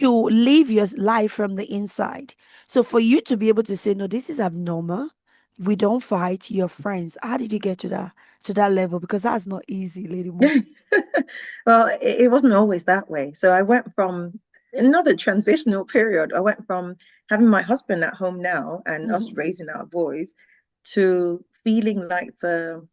You live your life from the inside. So for you to be able to say, no, this is abnormal. We don't fight, you're friends. How did you get to that level? Because that's not easy, Lady Mo. Well, it wasn't always that way. So I went from another transitional period. I went from having my husband at home now and us Hmm. raising our boys to feeling like the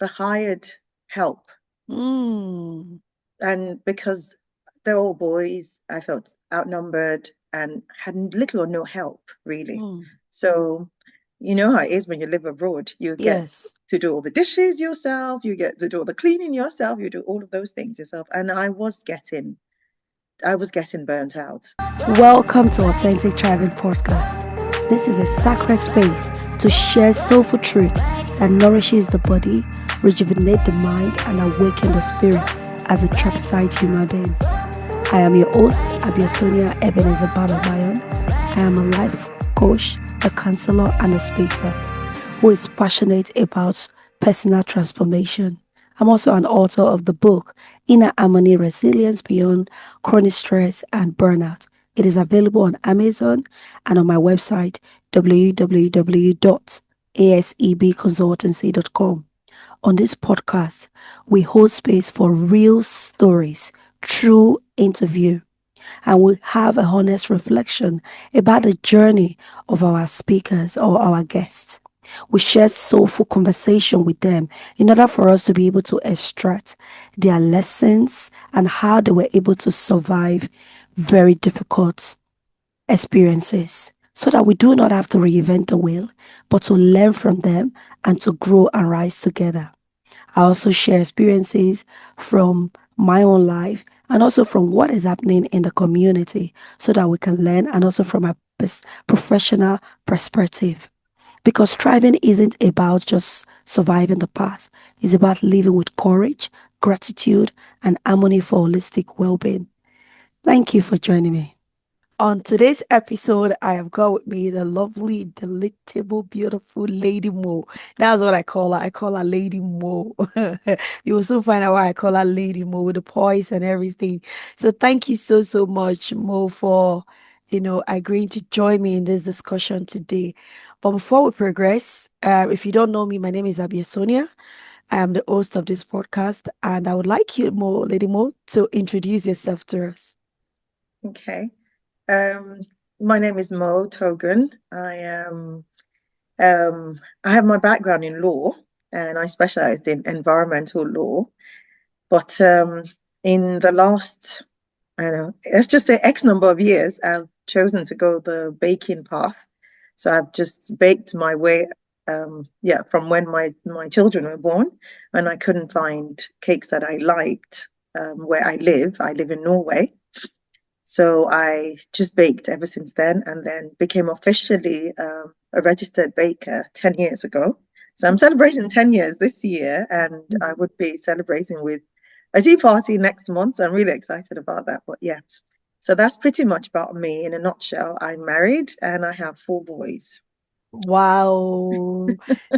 hired help. Mm. And because they're all boys, I felt outnumbered and had little or no help, really. Mm. So, you know how it is when you live abroad. You get Yes. to do all the dishes yourself, you get to do all the cleaning yourself, you do all of those things yourself. And I was getting burnt out. Welcome to Authentic Thriving Podcast. This is a sacred space to share soulful truth that nourishes the body, rejuvenate the mind, and awaken the spirit as a tripartite human being. I am your host, Abiosonia Ebenezer Bababayon. I am a life coach, a counselor, and a speaker who is passionate about personal transformation. I'm also an author of the book Inner Harmony Resilience Beyond Chronic Stress and Burnout. It is available on Amazon and on my website www.asebconsultancy.com. On this podcast, we hold space for real stories, true interview, and we have a honest reflection about the journey of our speakers or our guests. We share soulful conversation with them in order for us to be able to extract their lessons and how they were able to survive very difficult experiences so that we do not have to reinvent the wheel, but to learn from them and to grow and rise together. I also share experiences from my own life and also from what is happening in the community so that we can learn and also from a professional perspective. Because thriving isn't about just surviving the past, it's about living with courage, gratitude, and harmony for holistic well being. Thank you for joining me. On today's episode, I have got with me the lovely, delectable, beautiful Lady Mo. That's what I call her. I call her Lady Mo. You will soon find out why I call her Lady Mo with the poise and everything. So thank you so, so much, Mo, for agreeing to join me in this discussion today. But before we progress, if you don't know me, my name is Abia Sonia. I am the host of this podcast, and I would like you, Mo, Lady Mo, to introduce yourself to us. Okay. Um, my name is Mo Togan. I have my background in law and I specialized in environmental law. But in the last, I don't know, let's just say X number of years, I've chosen to go the baking path. So I've just baked my way, yeah, from when my children were born, and I couldn't find cakes that I liked where I live. I live in Norway. So I just baked ever since then, and then became officially a registered baker 10 years ago. So I'm celebrating 10 years this year, and I would be celebrating with a tea party next month. So I'm really excited about that. But yeah, so that's pretty much about me in a nutshell. I'm married and I have four boys. Wow.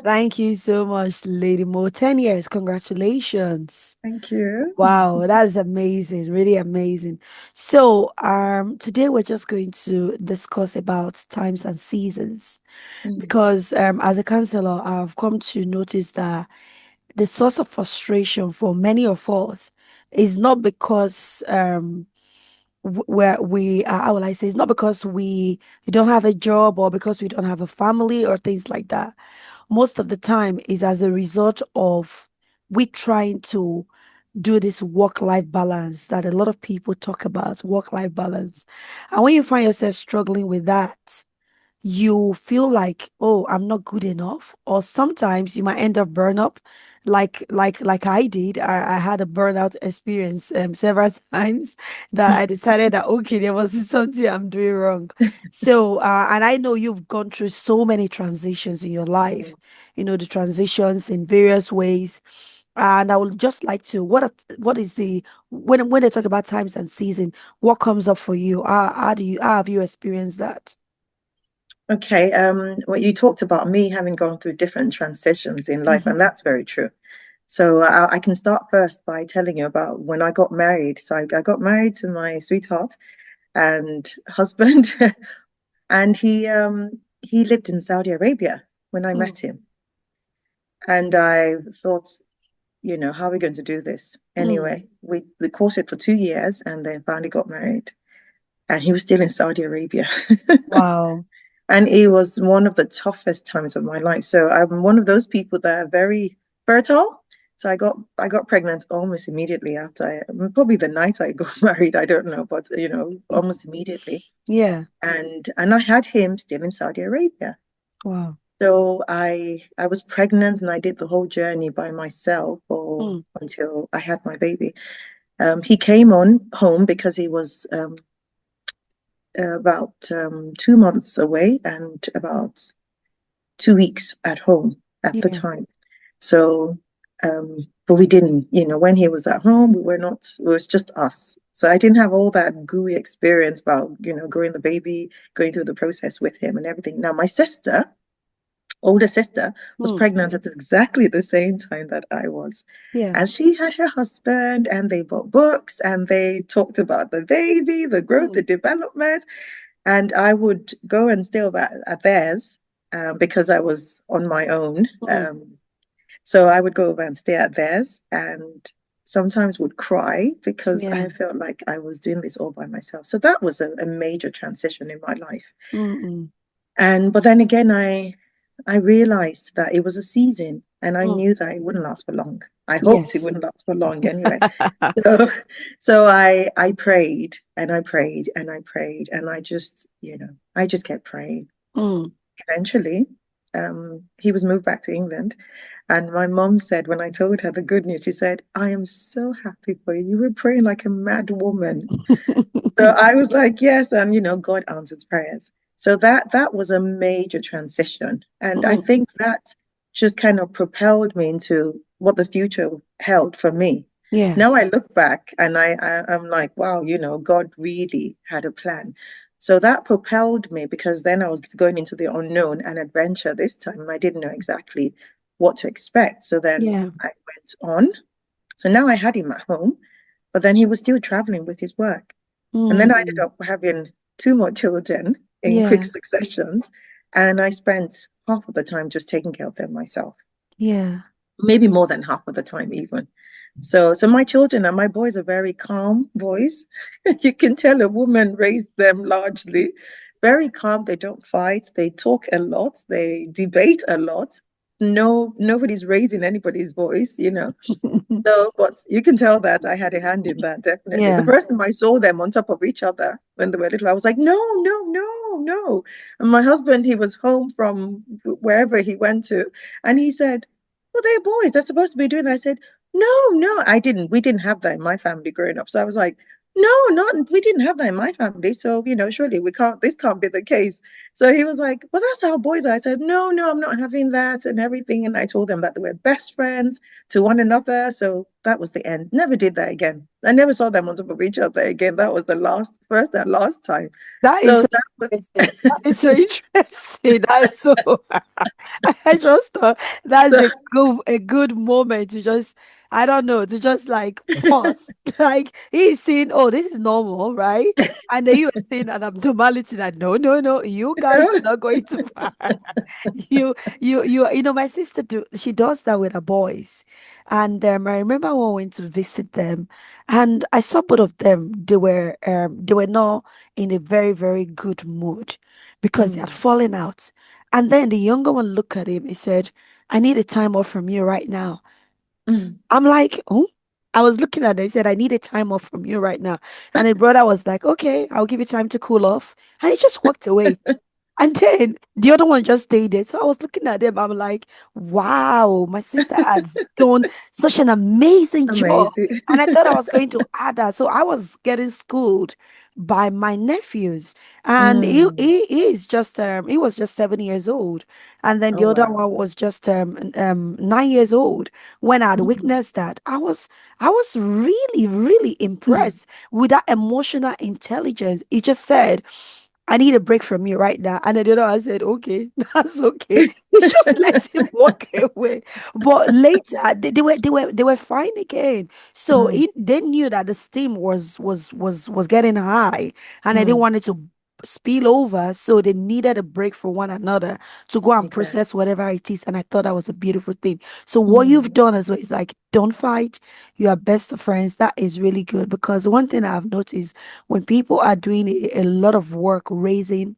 Thank you so much, Lady Mo. 10 years. Congratulations. Thank you. Wow, that's amazing. Really amazing. So, today we're just going to discuss about times and seasons Mm, because as a counselor, I've come to notice that the source of frustration for many of us is not because where we are, how will I say, it's not because we don't have a job or because we don't have a family or things like that. Most of the time is as a result of we trying to do this work-life balance that a lot of people talk about, work-life balance. And when you find yourself struggling with that, you feel like, oh, I'm not good enough. Or sometimes you might end up burn up like I did. I had a burnout experience several times that I decided that okay, there was something I'm doing wrong. So and I know you've gone through so many transitions in your life, mm. the transitions in various ways. And I would just like to, what is the when they talk about times and season, what comes up for you? How have you experienced that? Okay, well, you talked about me having gone through different transitions in life, and Mhm. that's very true. So I can start first by telling you about when I got married. So I got married to my sweetheart, and husband, and he lived in Saudi Arabia when I mm, met him, and I thought, how are we going to do this? mm. Anyway, we courted for 2 years and then finally got married, and he was still in Saudi Arabia. Wow. And it was one of the toughest times of my life. So I'm one of those people that are very fertile. So I got pregnant almost immediately after probably the night I got married. I don't know, but almost immediately. Yeah. And I had him still in Saudi Arabia. Wow. So I was pregnant and I did the whole journey by myself or Mm, until I had my baby. He came on home because he was about 2 months away and about 2 weeks at home at the yeah. time. So, but we didn't, when he was at home, we were not, it was just us. So I didn't have all that gooey experience about, growing the baby, going through the process with him and everything. Now, my sister, older sister, was Mm, pregnant at exactly the same time that I was. yeah. And she had her husband, and they bought books and they talked about the baby, the growth, the Mm, development. And I would go and stay over at theirs because I was on my own. mm, So I would go over and stay at theirs and sometimes would cry because yeah. I felt like I was doing this all by myself. So that was a major transition in my life. Mm, mm, And but then again, I realized that it was a season and I mm. knew that it wouldn't last for long. I hoped it Yes. wouldn't last for long anyway. So, so I prayed and I prayed and I prayed and I just kept praying. Mm. Eventually, he was moved back to England. And my mom said, when I told her the good news, she said, I am so happy for you. You were praying like a mad woman. So I was like, yes, and God answers prayers. So that was a major transition. And I Mm. think that just kind of propelled me into what the future held for me. Now Yes. I look back and I'm like, wow, God really had a plan. So that propelled me because then I was going into the unknown and adventure this time. I didn't know exactly what to expect. So then Yeah. I went on. So now I had him at home, but then he was still traveling with his work. And then I ended Mm. up having two more children in quick Yeah. successions. And I spent half of the time just taking care of them myself, Yeah. maybe more than half of the time, even. So my children and my boys are very calm boys. You can tell a woman raised them largely very calm. They don't fight. They talk a lot. They debate a lot. No, nobody's raising anybody's voice. So, but you can tell that I had a hand in that, definitely. The Yeah. first time I saw them on top of each other when they were little, I was like, no, no, no, no. And my husband, he was home from wherever he went to, and he said, well, they're boys. They're supposed to be doing that. I said, no, no, I didn't. We didn't have that in my family growing up. So I was like, no, not we didn't have that in my family. So, surely this can't be the case. So he was like, well, that's how boys are. I said, no, no, I'm not having that and everything. And I told them that they were best friends to one another. So that was the end. Never did that again. I never saw them on top of each other again. That was the first and last time. That is So so that was interesting. That is so interesting. That is so. I just thought that's so a good moment to just, I don't know, to just like pause. Like he's saying, "Oh, this is normal, right?" And then you were saying an abnormality that no, no, no, you guys are not going to. My sister she does that with her boys, and I remember when we went to visit them, and I saw both of them. They were not in a very very good mood because they had mm, fallen out, and then the younger one looked at him. He said, "I need a time off from you right now." mm, I'm like, "Oh." I was looking at it. He said, "I need a time off from you right now." And the brother was like, "Okay, I'll give you time to cool off." And he just walked away. And then the other one just stayed there. So I was looking at them. I'm like, wow, my sister has done such an amazing job. amazing. And I thought I was going to add that. So I was getting schooled by my nephews. And Mm, he was just 7 years old. And then the oh other wow. one was just 9 years old. When I'd Mm, witnessed that, I was really, really mm, impressed with that emotional intelligence. He just said, I need a break from you right now. And the other one said, okay, that's okay. They just let him walk away. But later they were fine again. So Mm, they knew that the steam was getting high and I didn't mm, want it to spill over. So they needed a break from one another to go and exactly. process whatever it is. And I thought that was a beautiful thing. So what you've Mm, done as well is like, don't fight. You are best of friends. That is really good because one thing I've noticed when people are doing a lot of work raising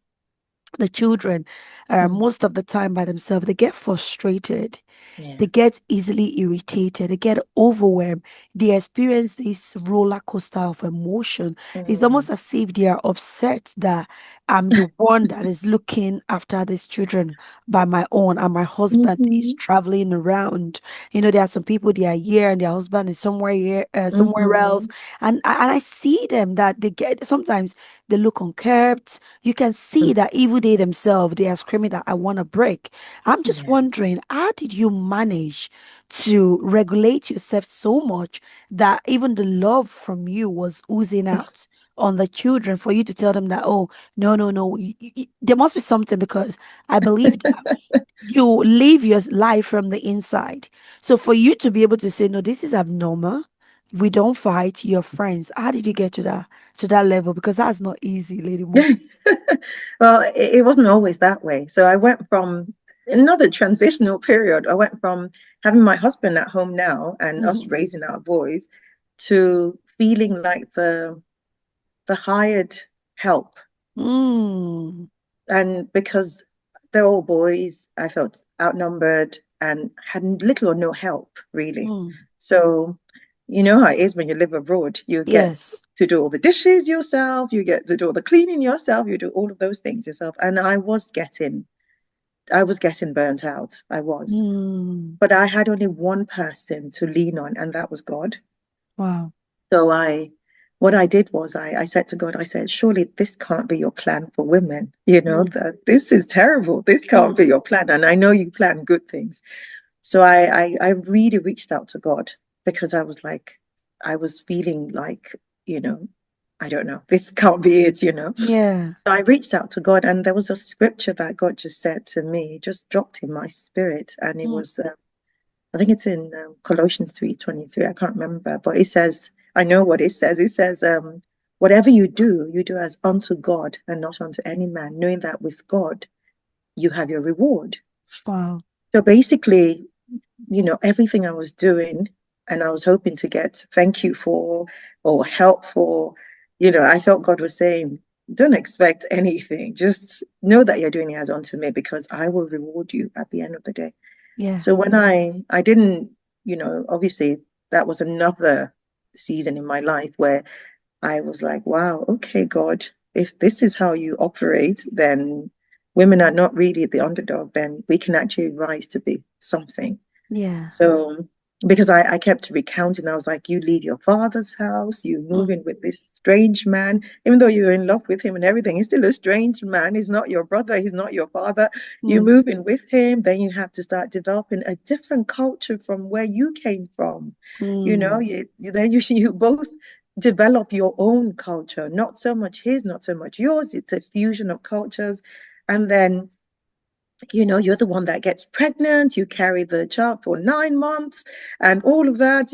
the children, mm, most of the time by themselves, they get frustrated. yeah. They get easily irritated, they get overwhelmed, they experience this roller coaster of emotion. It's Mm. almost as if they are upset that I'm the one that is looking after these children by my own, and my husband is Mm-hmm. traveling around. There are some people they are here and their husband is somewhere here, somewhere else, Mm-hmm. and I see them that they get sometimes they look unkept. You can see that even they themselves they are screaming that I want a break. I'm just Yeah. wondering, how did you manage to regulate yourself so much that even the love from you was oozing out on the children for you to tell them that, oh, no, no, no, there must be something because I believe that you live your life from the inside. So for you to be able to say, no, this is abnormal. We don't fight, you're friends. How did you get to that level? Because that's not easy, Lady Mo. Well, it wasn't always that way. So I went from another transitional period. I went from having my husband at home now and us Mm-hmm. raising our boys to feeling like the hired help. Mm, And because they're all boys, I felt outnumbered and had little or no help, really. mm. So, you know how it is when you live abroad. You get Yes. to do all the dishes yourself, you get to do all the cleaning yourself, you do all of those things yourself. And I was getting burnt out. I was. Mm, But I had only one person to lean on, and that was God. wow. So what I did was I said to God, I said, surely this can't be your plan for women. Mm, That this is terrible. This can't mm, be your plan. And I know you plan good things. So I really reached out to God because I was like, I was feeling like, you know, I don't know, this can't be it. yeah. So I reached out to God, and there was a scripture that God just said to me, just dropped in my spirit. And it Mm, was I think it's in Colossians 3:23. I can't remember, but it says, I know what it says. It says, whatever you do as unto God and not unto any man, knowing that with God you have your reward. wow. So basically, everything I was doing and I was hoping to get thank you for or help for, I felt God was saying, don't expect anything. Just know that you're doing it as unto me because I will reward you at the end of the day. Yeah. So when I didn't, obviously that was another season in my life where I was like, wow, okay, God, if this is how you operate, then women are not really the underdog, then we can actually rise to be something. Yeah. So, because I kept recounting, I was like, you leave your father's house, you move Mm, in with this strange man, even though you're in love with him and everything, he's still a strange man. He's not your brother, he's not your father. You mm, move in with him, then you have to start developing a different culture from where you came from. mm, Then you both develop your own culture, not so much his, not so much yours. It's a fusion of cultures. And then you're the one that gets pregnant, you carry the child for 9 months and all of that,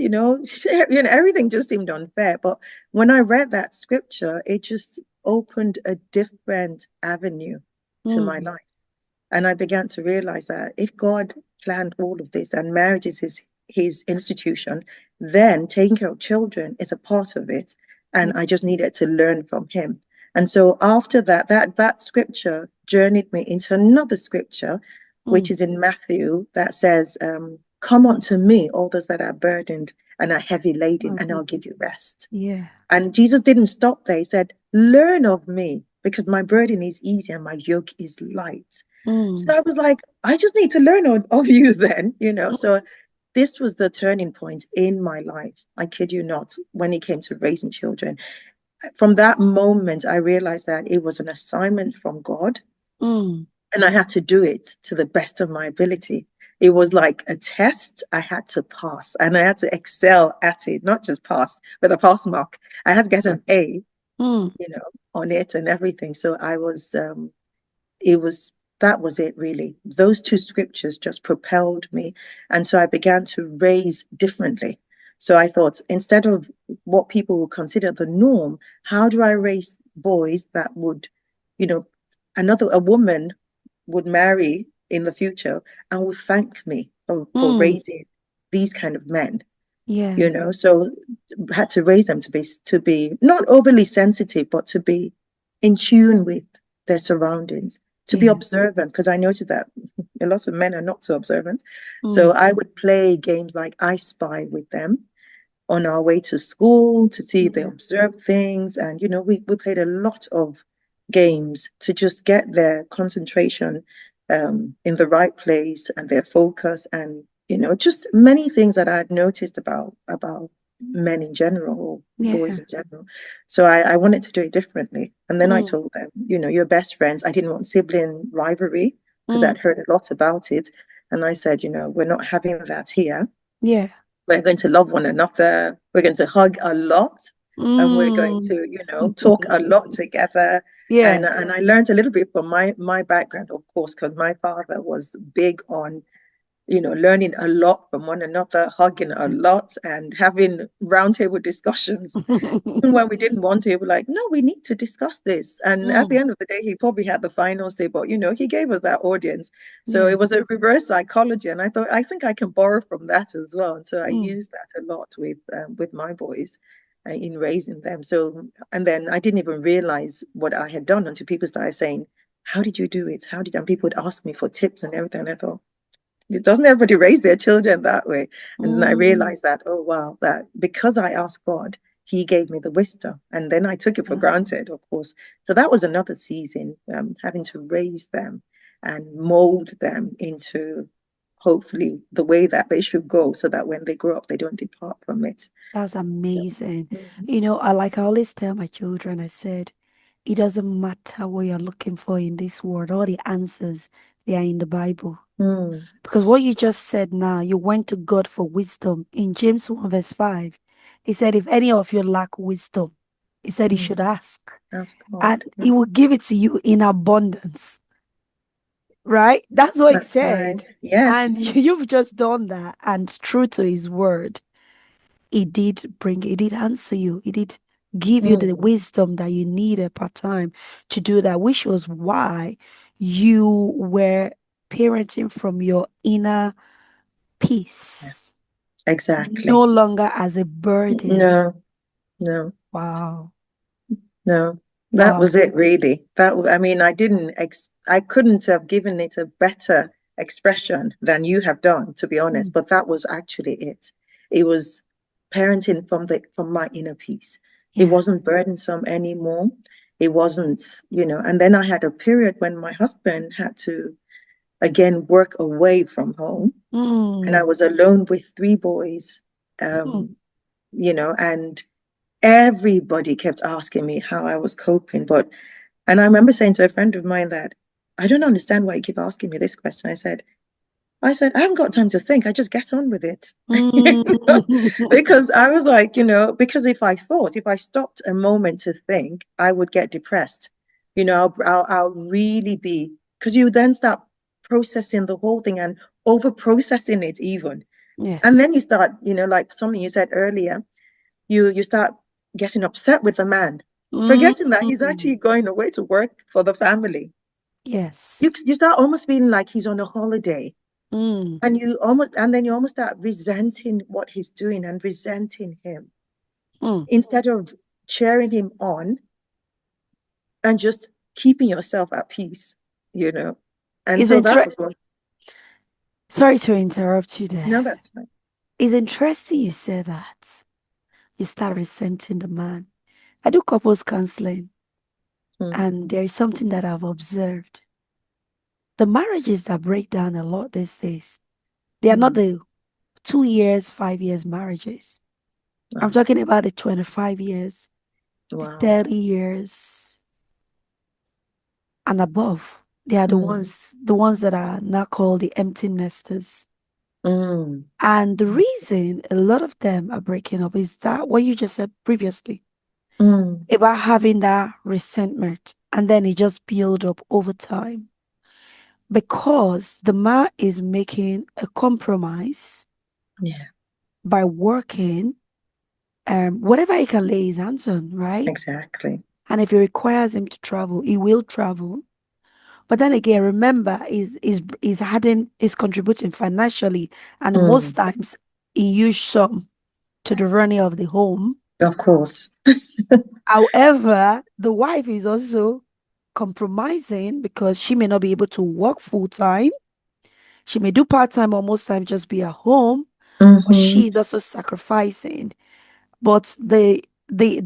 everything just seemed unfair. But when I read that scripture, it just opened a different avenue to my mm, life. And I began to realize that if God planned all of this and marriage is his institution, then taking care of children is a part of it. And yeah. I just needed to learn from him. And so after that scripture journeyed me into another scripture, which Mm, is in Matthew, that says, come unto me, all those that are burdened and are heavy laden, and okay. I'll give you rest. Yeah. And Jesus didn't stop there. He said, learn of me because my burden is easy and my yoke is light. So Mm, I was like, I just need to learn of you then. mm, So this was the turning point in my life. I kid you not, when it came to raising children. From that moment, I realized that it was an assignment from God mm, and I had to do it to the best of my ability. It was like a test I had to pass and I had to excel at it, not just pass with a pass mark. I had to get an A. Mm. you know, on it and everything. So I was it was that was it really. Those two scriptures just propelled me. And so I began to raise differently. So I thought, instead of what people would consider the norm, how do I raise boys that would, you know, a woman would marry in the future and would thank me for Mm. raising these kind of men, Yeah. so had to raise them to be not overly sensitive, but to be in tune with their surroundings, to be Yeah. observant, because I noticed that a lot of men are not so observant. So Mm. I would play games like I Spy with them on our way to school to see if they Yeah. observe things. And, we played a lot of games to just get their concentration in the right place and their focus and, just many things that I had noticed about men in general, or boys Yeah. in general. So I wanted to do it differently. And then I Mm. told them, you're best friends. I didn't want sibling rivalry because Mm. I'd heard a lot about it. And I said, we're not having that here. Yeah. We're going to love one another. We're going to hug a lot. And we're going Mm. to, talk a lot together. And Yes. and I learned a little bit from my background, of course, because my father was big on learning a lot from one another, hugging a lot, and having roundtable discussions. Even when we didn't want to, we were like, no, we need to discuss this. And at the Mm. end of the day, he probably had the final say, but he gave us that audience. So Yeah. it was a reverse psychology. And I thought, I think I can borrow from that as well. And so I Mm. used that a lot with my boys in raising them. So, and then I didn't even realize what I had done until people started saying, how did you do it? And people would ask me for tips and everything. And I thought, doesn't everybody raise their children that way? And then I Mm. realized that, oh wow, that because I asked God, He gave me the wisdom. And then I took it for Mm. granted, of course. So that was another season, having to raise them and mold them into hopefully the way that they should go so that when they grow up, they don't depart from it. That's So, amazing. mhm. I always tell my children, I said, it doesn't matter what you're looking for in this world, all the answers, they are in the Bible. Mm, Because what you just said now, you went to God for wisdom. In James 1, verse 5, he said, if any of you lack wisdom, he said he mm. should ask, Ask and God. Yeah, he will give it to you in abundance. Right? That's what he that's right. said. And Yes. you've just done that. And true to his word, he did answer you. He did give you the Mm, wisdom that you needed part time to do that, which was why you were parenting from your inner yeah, peace, no exactly. longer as a burden. No, no. Wow. No, that Wow. was it really. I mean, I couldn't have given it a better expression than you have done, to be honest, Mm. but that was actually it. It was parenting from my inner peace. It Yeah. wasn't burdensome anymore. It wasn't, and then I had a period when my husband had to again work away from home and I Mm. was alone with three boys. Mm. Um, and everybody kept asking me how I was coping. And I remember saying to a friend of mine that I don't understand why you keep asking me this question. I said, I haven't got time to think. I just get on with it. Mm. Because I was like, because if I stopped a moment to think, I would get depressed. I'll really be, because you then start processing the whole thing and over processing it even. And Yes. then you start, like something you said earlier, you start getting upset with the man, forgetting that he's Mm. actually going away to work for the family. Yes. You start almost feeling like he's on a holiday, Mm. and then you almost start resenting what he's doing and resenting him Mm. instead of cheering him on and just keeping yourself at peace, you know. And It's so that inter- was what. Sorry to interrupt you there. No, that's fine. It's interesting you say that. You start resenting the man. I do couples counseling, Mm, and there is something that I've observed. The marriages that break down a lot these days, they are not mm. the 2 years, 5 years marriages. I'm Wow, talking about the 25 years, the wow. 30 years and above. They are Mm, the ones that are now called the empty nesters. mm, And the reason a lot of them are breaking up is that what you just said previously. Mm. about having that resentment. And then it just build up over time because the man is making a compromise Yeah, by working whatever he can lay his hands on, right? exactly. And if it requires him to travel, he will travel. But then again, remember, is adding is contributing financially, and most Mm. times he used some to the running of the home. Of course. However, the wife is also compromising because she may not be able to work full time. She may do part time or most time just be at home, but Mm-hmm. she is also sacrificing. But the way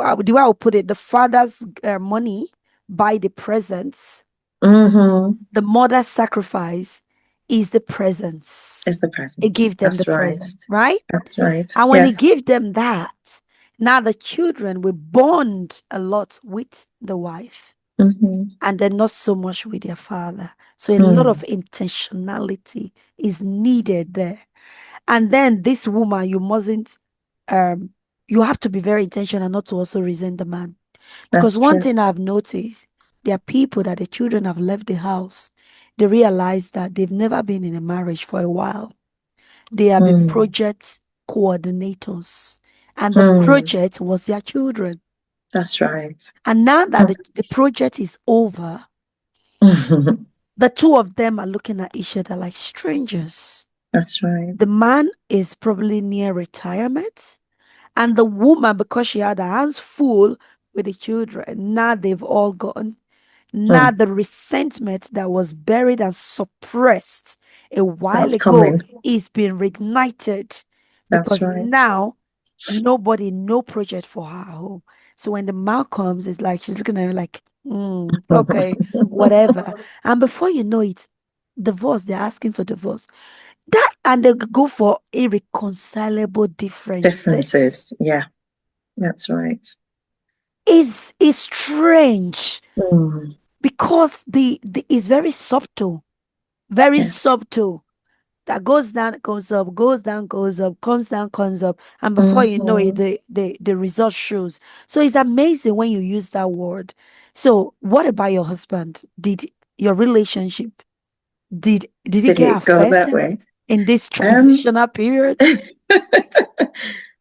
I would put it, the father's money buy the presents. Mm-hmm. The mother's sacrifice is the It's presence. the It presence. gives them the That's right. presents, right? That's right. And when it Yes. gives them that, now the children will bond a lot with the wife Mm-hmm. and then not so much with their father. So a lot of Mm. intentionality is needed there. And then this woman, um, you have to be very intentional not to also resent the man. Because That's one true. thing I've noticed, there are people that the children have left the house. They realize that they've never been in a marriage for a while. They have been Mm. project coordinators, and the Mm. project was their children. That's right. And now that the project is over, the two of them are looking at each other like strangers. That's right. The man is probably near retirement, and the woman, because she had her hands full with the children, now they've all gone. Now Mm. the resentment that was buried and suppressed a while That's ago coming. is being reignited That's because right. now nobody, no project for her home. So when the man comes, it's like she's looking at him like, okay, whatever. And before you know it, divorce, they're asking for divorce. That and they go for irreconcilable differences. Differences. Yeah, that's right. Is strange Mm. because the is very Yeah. subtle. That goes down, comes up, goes down, goes up, comes down, comes up, and before you know it, Mm-hmm. the result shows. So it's amazing when you use that word. So what about your husband? Did your relationship did it Did get it go that affected way? in this Um, transitional period?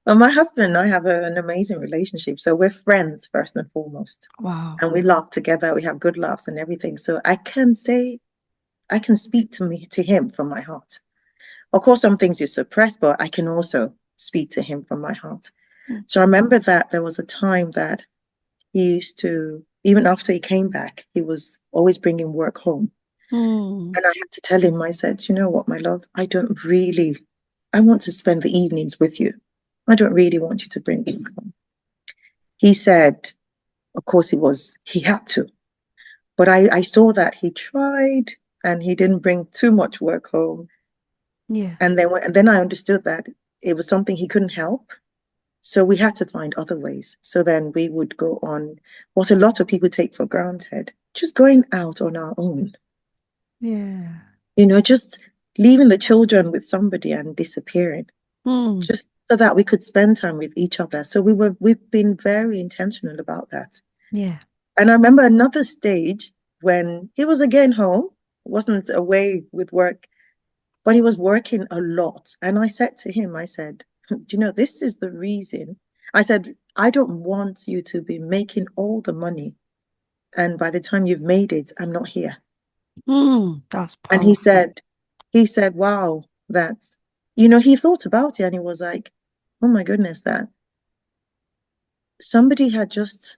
well, my husband and I have an amazing relationship. So we're friends first and foremost. Wow. And we laugh together, we have good laughs and everything. So I can say I can speak to him from my heart. Of course, some things you suppress, but I can also speak to him from my heart. Mm. So I remember that there was a time that he used to, even after he came back, he was always bringing work home. Mm. And I had to tell him, I said, you know what, my love, I want to spend the evenings with you. I don't really want you to bring work home. He said, of course he had to. But I saw that he tried and he didn't bring too much work home. Yeah. And then I understood that it was something he couldn't help. So we had to find other ways. So then we would go on what a lot of people take for granted, just going out on our own, Yeah. just leaving the children with somebody and disappearing, Mm. just so that we could spend time with each other. So we've been very intentional about that. Yeah. And I remember another stage when he was again home, wasn't away with work, but he was working a lot. And I said to him, I said, this is the reason. I said, I don't want you to be making all the money. And by the time you've made it, I'm not here. That's And he powerful. said, wow, that's, he thought about it and he was like, oh my goodness, that somebody had just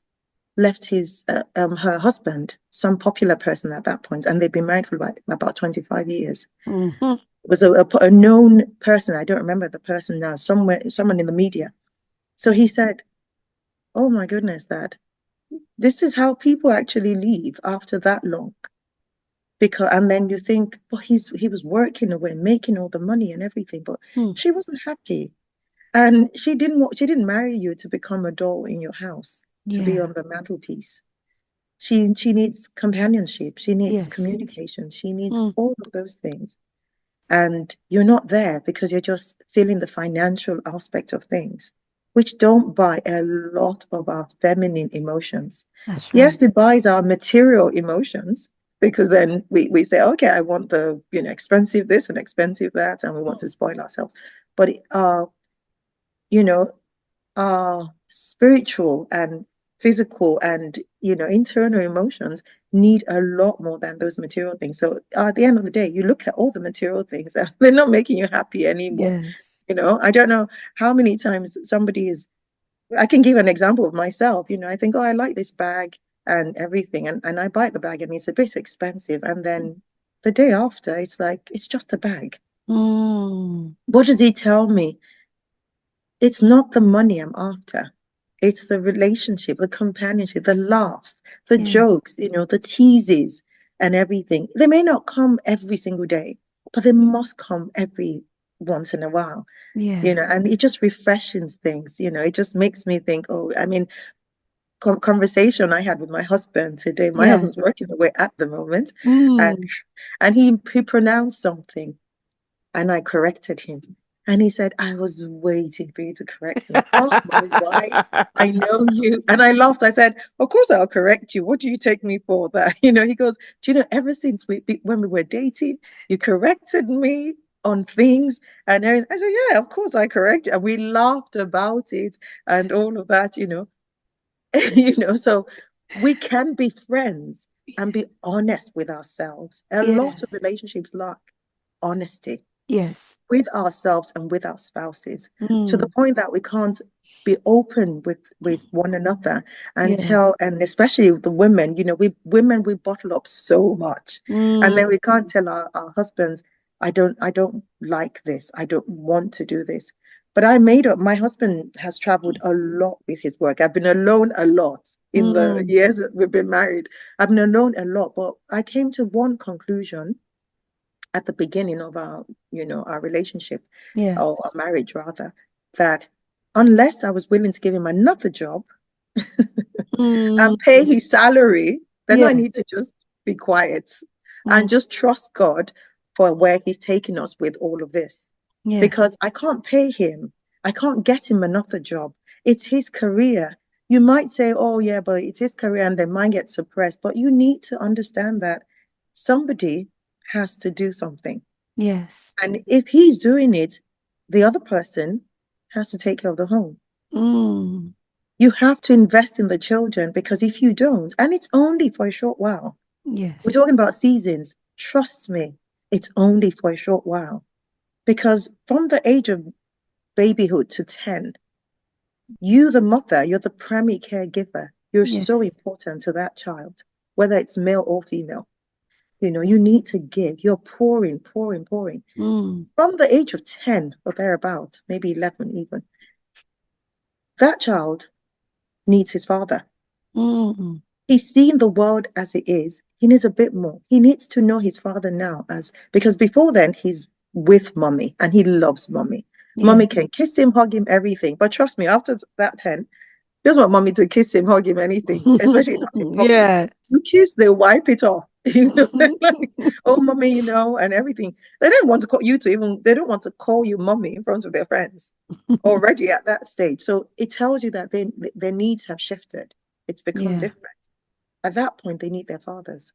left her husband, some popular person at that point, and they'd been married for about 25 years. Hmm. It was a known person. I don't remember the person now, someone in the media. So Yeah. he said, oh my goodness, that this is how people actually leave after that long. And then you think, well, he was working away, making all the money and everything, but Mm. she wasn't happy. And she didn't marry you to become a doll in your house, to be Yeah. on the mantelpiece. She needs companionship, she needs Yes. communication, she needs Mm. all of those things. And you're not there because you're just feeling the financial aspect of things. which don't buy a lot of our feminine emotions. That's right. Yes, it buys our material emotions because then we say, okay, I want the, expensive this and expensive that, and we want to spoil ourselves. But you know, our spiritual and physical and, internal emotions need a lot more than those material things. So at the end of the day, you look at all the material things and they're not making you happy anymore. Yes. I don't know how many times somebody is, I can give an example of myself. I think, oh, I like this bag and everything. And I buy the bag and it's a bit expensive. And then the day after, it's like, it's just a bag. Mm. What does he tell me? It's not the money I'm after. It's the relationship, the companionship, the laughs, the Yeah. jokes, the teases and everything. They may not come every single day, but they must come every once in a while, Yeah. and it just refreshes things, it just makes me think, oh, I mean, conversation I had with my husband today. My Yeah. husband's working away at the moment, and Mm. and he pronounced something and I corrected him. And he said, I was waiting for you to correct me. Oh, my wife, I know you. And I laughed. I said, of course I'll correct you. What do you take me for that? He goes, do you know, ever since when we were dating, you corrected me on things and everything. I said, yeah, of course I correct you. And we laughed about it and all of that. So we can be friends and be honest with ourselves. A lot of Yes. relationships lack honesty Yes. with ourselves and with our spouses, to the Mm. point that we can't be open with one another and Yeah. tell, and especially the women, we bottle up so much, and Mm. then we can't tell our husbands, I don't like this, I don't want to do this. But I made up, my husband has traveled a lot with his work. I've been alone a lot in the Mm. years that we've been married. I've been alone a lot, but I came to one conclusion at the beginning of our relationship, Yeah. or our marriage rather, that unless I was willing to give him another job Mm. and pay his salary, then I need Yes. to just be quiet Mm. and just trust God for where he's taking us with all of this. Yes. Because I can't pay him. I can't get him another job. It's his career. You might say, oh, yeah, but it's his career and then mine gets suppressed. But you need to understand that somebody has to do something. Yes. And if he's doing it, the other person has to take care of the home. Mm. You have to invest in the children, because if you don't, and it's only for a short while, we're Yes. talking about seasons, trust me, it's only for a short while. Because from the age of babyhood to 10, you, the mother, you're the primary caregiver. You're so Yes. important to that child, whether it's male or female. You need to give. You're pouring, pouring, pouring. Mm. From the age of 10 or thereabout, maybe 11 even, that child needs his father. Mm. He's seeing the world as it is. He needs a bit more. He needs to know his father now, as because before then he's with mommy and he loves mommy. Mommy Yes. can kiss him, hug him, everything. But trust me, after that 10, he doesn't want mommy to kiss him, hug him, anything, especially not in public. Yes. You kiss, they wipe it off. Like, oh mommy, and everything. They don't want to call you to even, they don't want to call you mommy in front of their friends already at that stage. So it tells you that their needs have shifted. It's become Yeah. different. At that point, they need their fathers,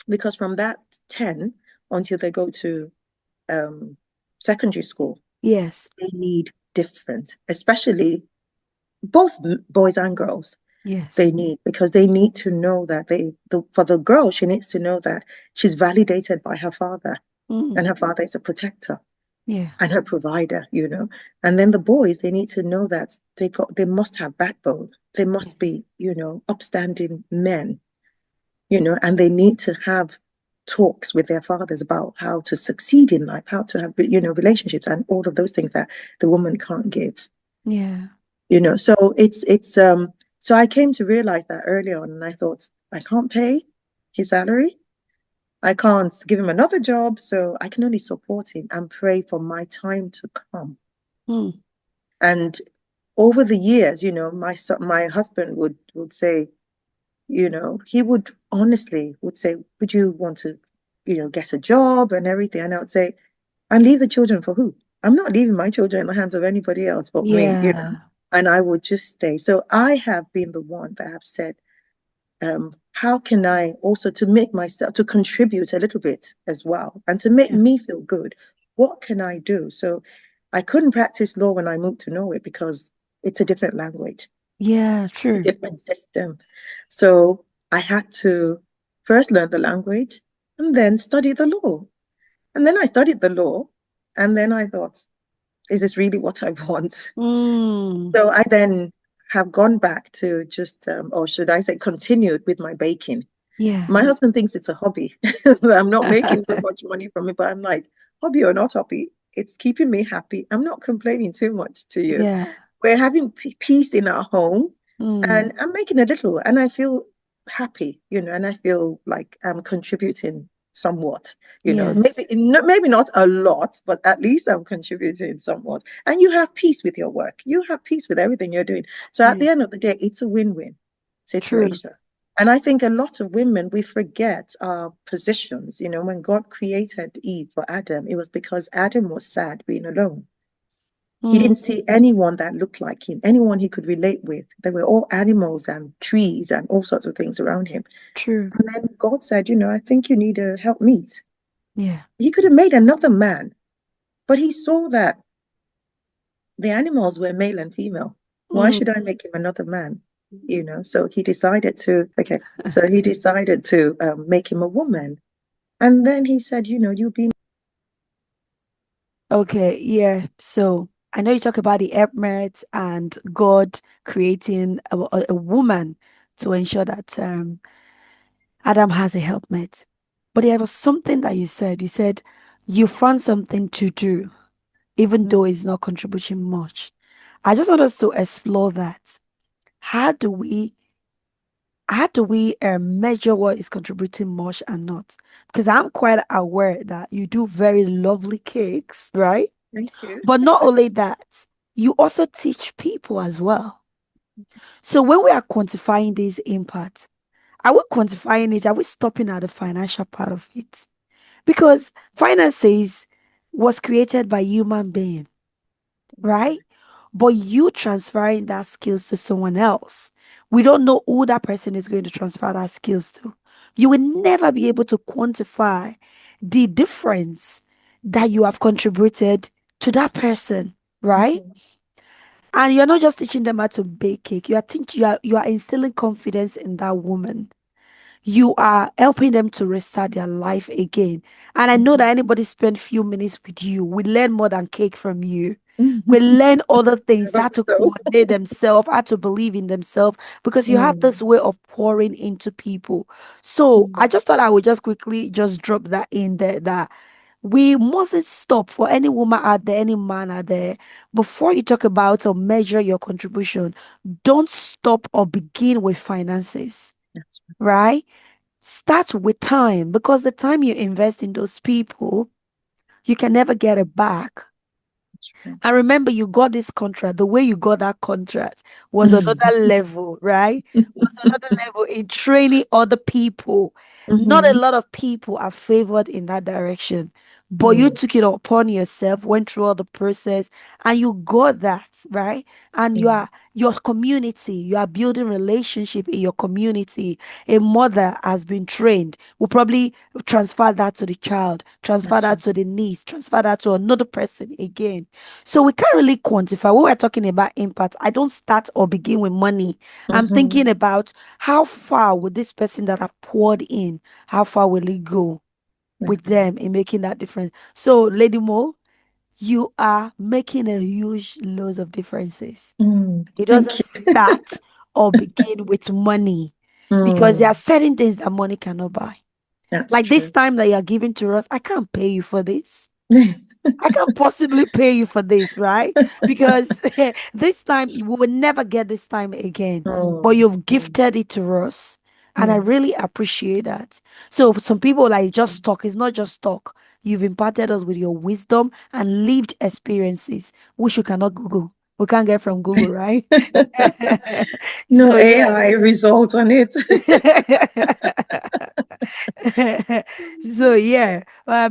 because from that 10 until they go to um, secondary school, Yes. they need different, especially both boys and girls. They Yes. need, because they need to know that for the girl, she needs to know that she's validated by her father, and Mm. her father is a protector Yeah. and her provider. And then the boys, they need to know that they must have backbone. They must Yes. be, upstanding men, and they need to have talks with their fathers about how to succeed in life, how to have, relationships and all of those things that the woman can't give. Yeah. So it's so I came to realize that early on, and I thought, I can't pay his salary. I can't give him another job, so I can only support him and pray for my time to come. Mm. And over the years, my husband would say, he would honestly would say, would you want to, get a job and everything? And I would say, and leave the children for who? I'm not leaving my children in the hands of anybody else but me. Yeah. and I would just stay. So I have been the one that have said, how can I also to make myself to contribute a little bit as well and to make Yeah. me feel good? What can I do? So I couldn't practice law when I moved to Norway because it's a different language, Yeah, it's a true. different system. So I had to first learn the language and then study the law. And then I studied the law, and then I thought, is this really what I want? Mm, So I then have gone back to just, or should I say, continued with my baking. yeah. My husband thinks it's a hobby. I'm not making so much money from it, but I'm like, hobby or not hobby, it's keeping me happy. I'm not complaining too much to you. Yeah. We're having peace in our home, Mm, and I'm making a little, and I feel happy, and I feel like I'm contributing somewhat, yes. maybe not a lot, but at least I'm contributing somewhat. And you have peace with your work, you have peace with everything you're doing. So at Yeah. the end of the day, it's a win-win True. situation. And I think a lot of women, we forget our positions. When God created Eve for Adam, it was because Adam was sad being alone. He Mm, didn't see anyone that looked like him, anyone he could relate with. They were all animals and trees and all sorts of things around him. true. And then God said, I think you need a helpmeet. Yeah. He could have made another man, but he saw that the animals were male and female. Why Mm, should I make him another man? So he decided to, okay, so he decided to make him a woman. And then he said, you've been. okay. Yeah. So I know you talk about the helpmates and God creating a woman to ensure that Adam has a helpmate. But there was something that you said. You said you found something to do, even though it's not contributing much. I just want us to explore that. How do we measure what is contributing much and not? Because I'm quite aware that you do very lovely cakes, right? Thank you. But not only that, you also teach people as well. So when we are quantifying this impact, are we quantifying it? Are we stopping at the financial part of it? Because finances was created by human being, right? But you transferring that skills to someone else, we don't know who that person is going to transfer that skills to. You will never be able to quantify the difference that you have contributed to that person, right? Mhm. And you're not just teaching them how to bake cake. You are instilling confidence in that woman. You are helping them to restart their life again. And I know that anybody spend few minutes with you will learn more than cake from you. Will Mhm. learn other things, I how hope to so. coordinate themselves, how to believe in themselves, because you have Mm, this way of pouring into people. So I mm, just thought I would just quickly just drop that in there that we mustn't stop for any woman out there, any man out there. Before you talk about or measure your contribution, don't stop or begin with finances, that's right. right? Start with time because the time you invest in those people, you can never get it back. That's right. And remember, you got this contract. The way you got that contract was another level, right? Was another level in training other people. Not a Mhm. lot of people are favored in that direction, but you Mm, took it upon yourself, went through all the process, and you got that, right? And you mm, are your community, you are building relationship in your community. A mother has been trained, will probably transfer that to the child, transfer that's that right. to the niece, transfer that to another person again. So we can't really quantify when we're talking about impact. I don't start or begin with money. I'm Mhm. thinking about how far would this person that I've poured in, how far will it go That's with them in making that difference? So, Lady Mo, you are making a huge loads of differences. It Thank doesn't you. start or begin with money because there are Mm, certain things that money cannot buy. that's Like this true. time that you're giving to us, I can't pay you for this. I can't possibly pay you for this, right? Because this time we will never get this time again. But Mm, you've mm, gifted it to us. And I mm. really appreciate that. So some people like just talk. It's not just talk. You've imparted us with your wisdom and lived experiences, which you cannot Google. We can't get from Google, right? No So yeah. AI results on it. So yeah,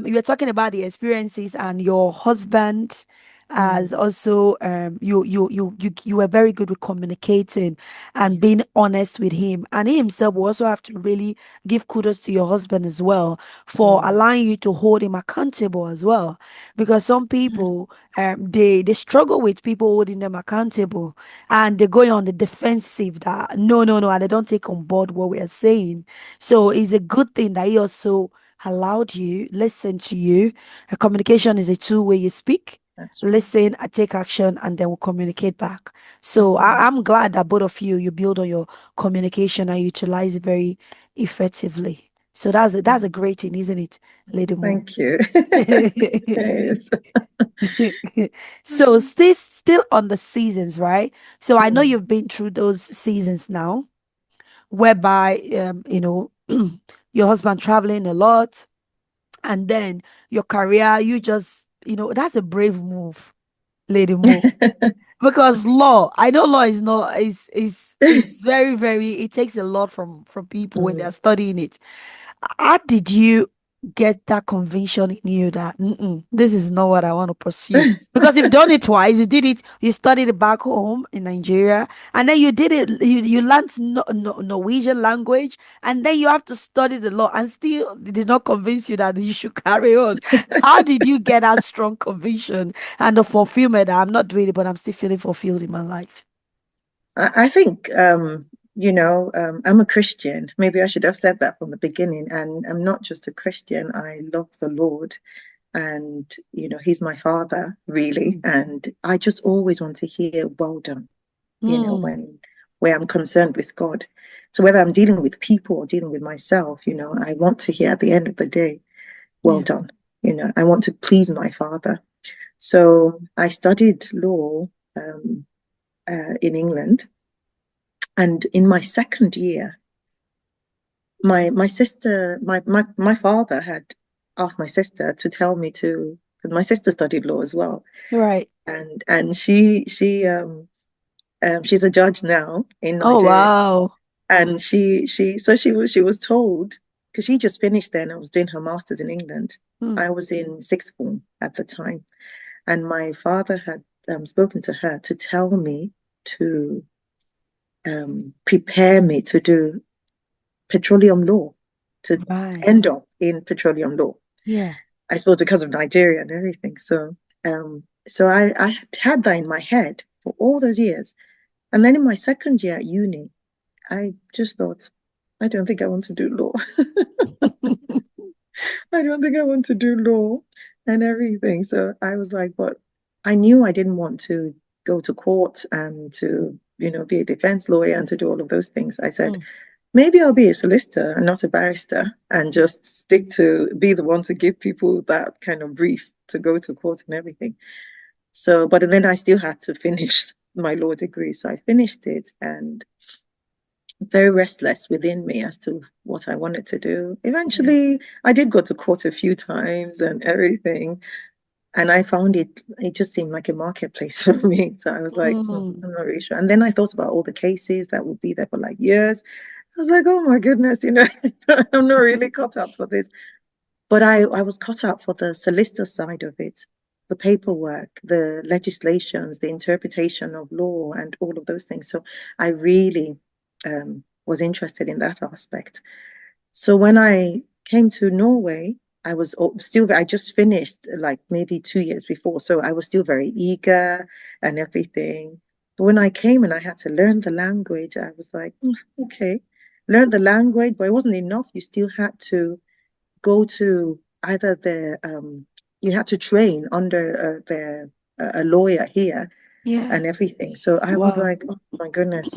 you were talking about the experiences and your husband as Mm, also you were very good with communicating and being honest with him, and he himself will also have to really give kudos to your husband as well for mm, allowing you to hold him accountable as well, because some people they struggle with people holding them accountable, and they're going on the defensive that no, and they don't take on board what we are saying. So it's a good thing that he also allowed you, listen to you. Communication is a two-way. You speak, that's right. listen, I take action, and then we'll communicate back. So Mm, I'm glad that both of you build on your communication and utilize it very effectively. So that's a mm. great thing, isn't it, Lady Mo? Thank you. Yes. So still on the seasons, right? So I know Mm. you've been through those seasons now, whereby your husband traveling a lot, and then your career, you just that's a brave move, Lady Mo. Because law, I know law is not is very, very, it takes a lot from people when they're Mm. studying it. How did you get that conviction in you that this is not what I want to pursue? Because you've done it twice. You did it, you studied it back home in Nigeria, and then you did it, you learned Norwegian language, and then you have to study the law, and still it did not convince you that you should carry on. How did you get that strong conviction and the fulfillment that I'm not doing it, but I'm still feeling fulfilled in my life? I think, I'm a Christian. Maybe I should have said that from the beginning. And I'm not just a Christian. I love the Lord, and He's my father, really. Mm. And I just always want to hear, "Well done," Mm. where I'm concerned with God. So whether I'm dealing with people or dealing with myself, I want to hear at the end of the day, "Well Yeah. done." I want to please my father. So I studied law in England. And in my second year, my sister, my father had asked my sister to tell me to, because my sister studied law as well, Right. and she's a judge now in Oh, Nigeria, wow. and she was told, because she just finished then and was doing her master's in England. Mm. I was in sixth form at the time, and my father had spoken to her to tell me to prepare me to do petroleum law, to Right. end up in petroleum law. Yeah. I suppose because of Nigeria and everything. So I had that in my head for all those years. And then in my second year at uni, I just thought, I don't think I want to do law. I don't think I want to do law and everything. So I was like, but I knew I didn't want to go to court and to, be a defense lawyer and to do all of those things. I said, Mm. maybe I'll be a solicitor and not a barrister, and just stick to be the one to give people that kind of brief to go to court and everything. So, but then I still had to finish my law degree. So I finished it, and very restless within me as to what I wanted to do. Yeah. Eventually, I did go to court a few times and everything, and I found it just seemed like a marketplace for me. So I was like, Mm. I'm not really sure. And then I thought about all the cases that would be there for like years. I was like, oh my goodness, I'm not really cut out for this. But I was cut out for the solicitor side of it, the paperwork, the legislations, the interpretation of law, and all of those things. So I really was interested in that aspect. So when I came to Norway, I was still, I just finished like maybe 2 years before. So I was still very eager and everything. But when I came and I had to learn the language, I was like, okay, learn the language, but it wasn't enough. You still had to go to either you had to train under a lawyer here Yeah. and everything. So I was Wow. like, oh my goodness,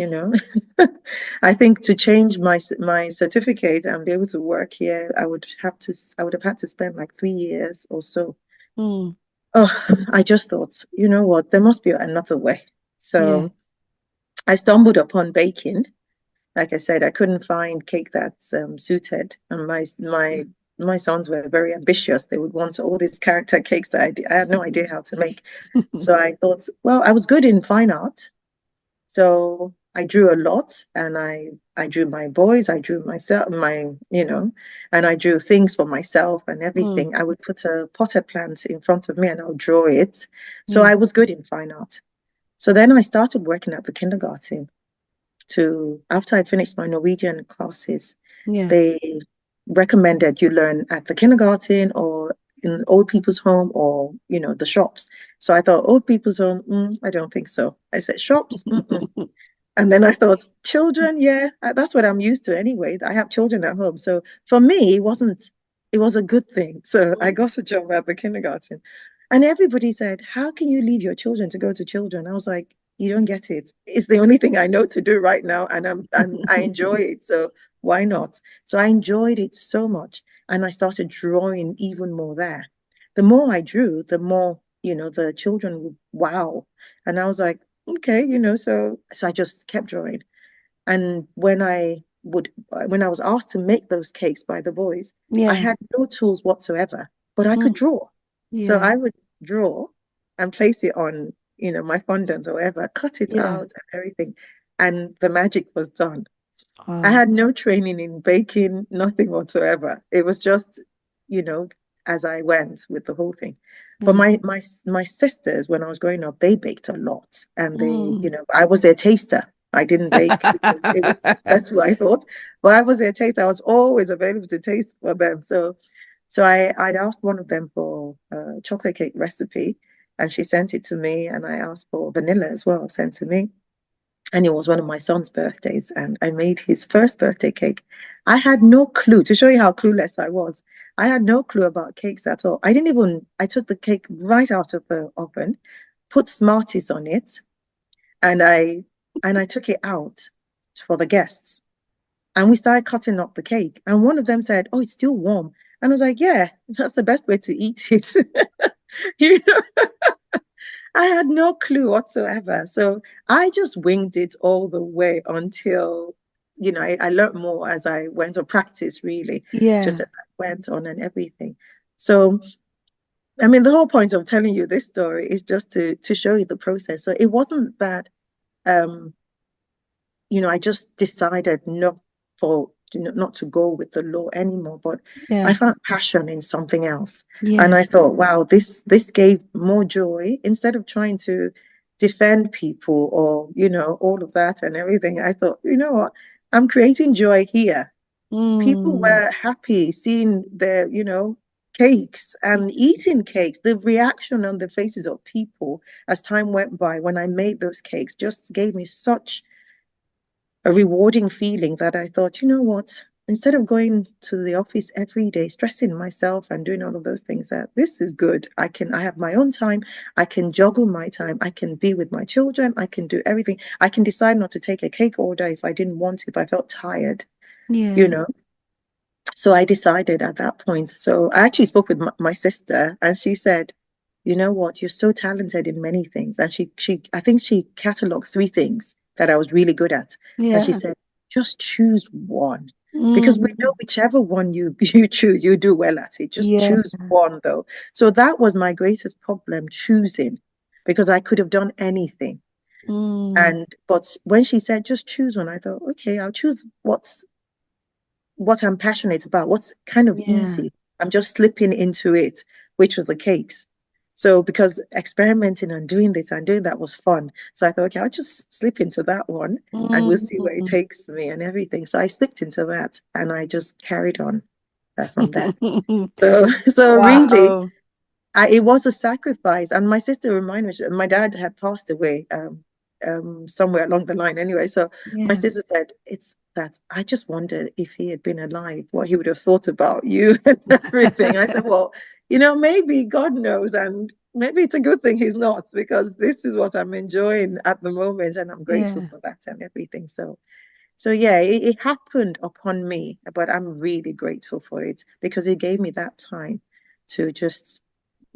I think to change my certificate and be able to work here, I would have had to spend like 3 years or so. Mm. Oh, I just thought, you know what, there must be another way. Yeah. So I stumbled upon baking. Like I said, I couldn't find cake that's suited, and my sons were very ambitious. They would want all these character cakes that I had no idea how to make. So I thought, well, I was good in fine art, so I drew a lot, and I drew my boys, I drew myself, and I drew things for myself and Mm. everything. I would put a potted plant in front of me and I would draw it. So Yeah. I was good in fine art. So then I started working at the kindergarten after I finished my Norwegian classes, Yeah. they recommended you learn at the kindergarten or in old people's home or, the shops. So I thought, old people's home, I don't think so. I said, shops, mm-mm. And then I thought, children, yeah, that's what I'm used to anyway. I have children at home. So for me, it was a good thing. So I got a job at the kindergarten. And everybody said, how can you leave your children to go to children? I was like, you don't get it. It's the only thing I know to do right now, and I enjoy it. So why not? So I enjoyed it so much. And I started drawing even more there. The more I drew, the more, the children would wow. And I was like, okay, so I just kept drawing. And when I was asked to make those cakes by the boys, I Yeah. had no tools whatsoever, but I could Mm. draw. So Yeah. I would draw and place it on, my fondant or whatever, cut it Yeah. out and everything. And the magic was done. I Wow. had no training in baking, nothing whatsoever. It was just, you know, as I went with the whole thing. But Mm. my sisters, when I was growing up, they baked a lot, and Mm. I was their taster. I didn't bake because it was too stressful, I thought, but I was their taster. I was always available to taste for them. So I'd asked one of them for a chocolate cake recipe, and she sent it to me, and I asked for vanilla as well, sent to me. And it was one of my son's birthdays, and I made his first birthday cake. I had no clue, to show you how clueless I was. I had no clue about cakes at all. I took the cake right out of the oven, put Smarties on it, and I took it out for the guests. And we started cutting up the cake. And one of them said, "Oh, it's still warm." And I was like, "Yeah, that's the best way to eat it." You know, I had no clue whatsoever. So I just winged it all the way until, I learned more as I went on practice, really, just Yeah. as I went on and everything. So, I mean, the whole point of telling you this story is just to show you the process. So it wasn't that um I just decided not to go with the law anymore, but I Yeah. found passion in something else. And Yeah. I thought, wow, this gave more joy instead of trying to defend people or, all of that and everything. I thought, you know what? I'm creating joy here. People Mm. were happy seeing their, cakes and eating cakes. The reaction on the faces of people as time went by when I made those cakes just gave me such a rewarding feeling that I thought, you know what? Instead of going to the office every day, stressing myself and doing all of those things, that this is good. I have my own time. I can juggle my time. I can be with my children. I can do everything. I can decide not to take a cake order if I didn't want to, if I felt tired, you Yeah. know. So I decided at that point. So I actually spoke with my sister, and she said, "You know what? You're so talented in many things." And I think she cataloged three things that I was really good at. And she Yeah. said, "Just choose one, because we know Mm. whichever one you choose, you do well at it. Just Yeah. choose one, though." So that was my greatest problem, choosing, because I could have done anything. Mm. But when she said just choose one, I thought, okay, I'll choose what I'm passionate about, what's kind of Yeah. easy. I'm just slipping into it, which was the cakes. So because experimenting and doing this and doing that was fun. So I thought, okay, I'll just slip into that one and we'll see where it Mm. takes me and everything. So I slipped into that and I just carried on from there. So so really Wow. it was a sacrifice. And my sister reminded me, my dad had passed away somewhere along the line anyway. So my Yeah. sister said, it's that I just wondered if he had been alive, what he would have thought about you and everything. I said, well, maybe God knows. And maybe it's a good thing he's not, because this is what I'm enjoying at the moment. And I'm grateful Yeah. for that and everything. So yeah, it happened upon me, but I'm really grateful for it because it gave me that time to just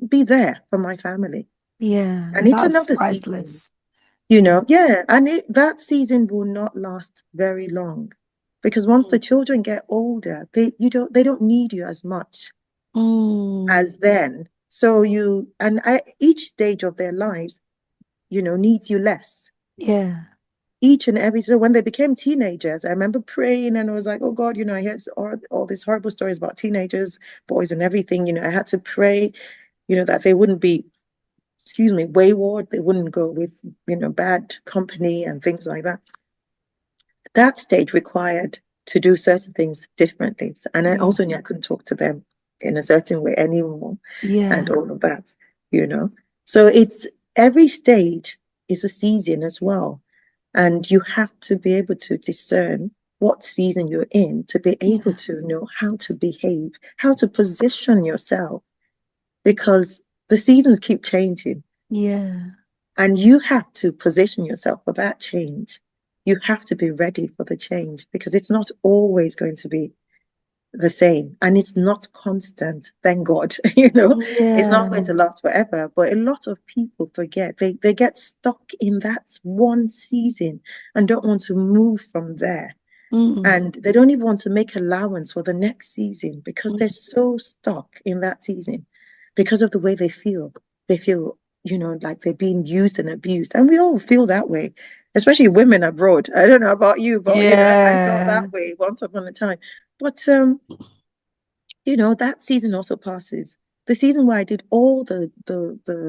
be there for my family. Yeah. And it's That's another season, priceless. Yeah. yeah. And that season will not last very long because once the children get older, they don't need you as much Mm. as then. So each stage of their lives, needs you less. Yeah. each and every, so when they became teenagers, I remember praying and I was like, oh God, I hear all these horrible stories about teenagers, boys and everything. I had to pray, that they wouldn't be, excuse me, wayward, they wouldn't go with, bad company and things like that. That stage required to do certain things differently. And I Mm. also knew I couldn't talk to them in a certain way anymore and Yeah. all of that, you know. So it's every stage is a season as well. And you have to be able to discern what season you're in to be able Yeah. to know how to behave, how to position yourself, because the seasons keep changing. Yeah. And you have to position yourself for that change. You have to be ready for the change because it's not always going to be the same and it's not constant. Thank God. It's not Yeah. going to last forever. But a lot of people forget, they get stuck in that one season and don't want to move from there. Mm. And they don't even want to make allowance for the next season because they're Mm. so stuck in that season because of the way they feel. They feel, like they're being used and abused. And we all feel that way, especially women abroad. I don't know about you, but I felt Yeah. that way once upon a time. But that season also passes. The season where I did all the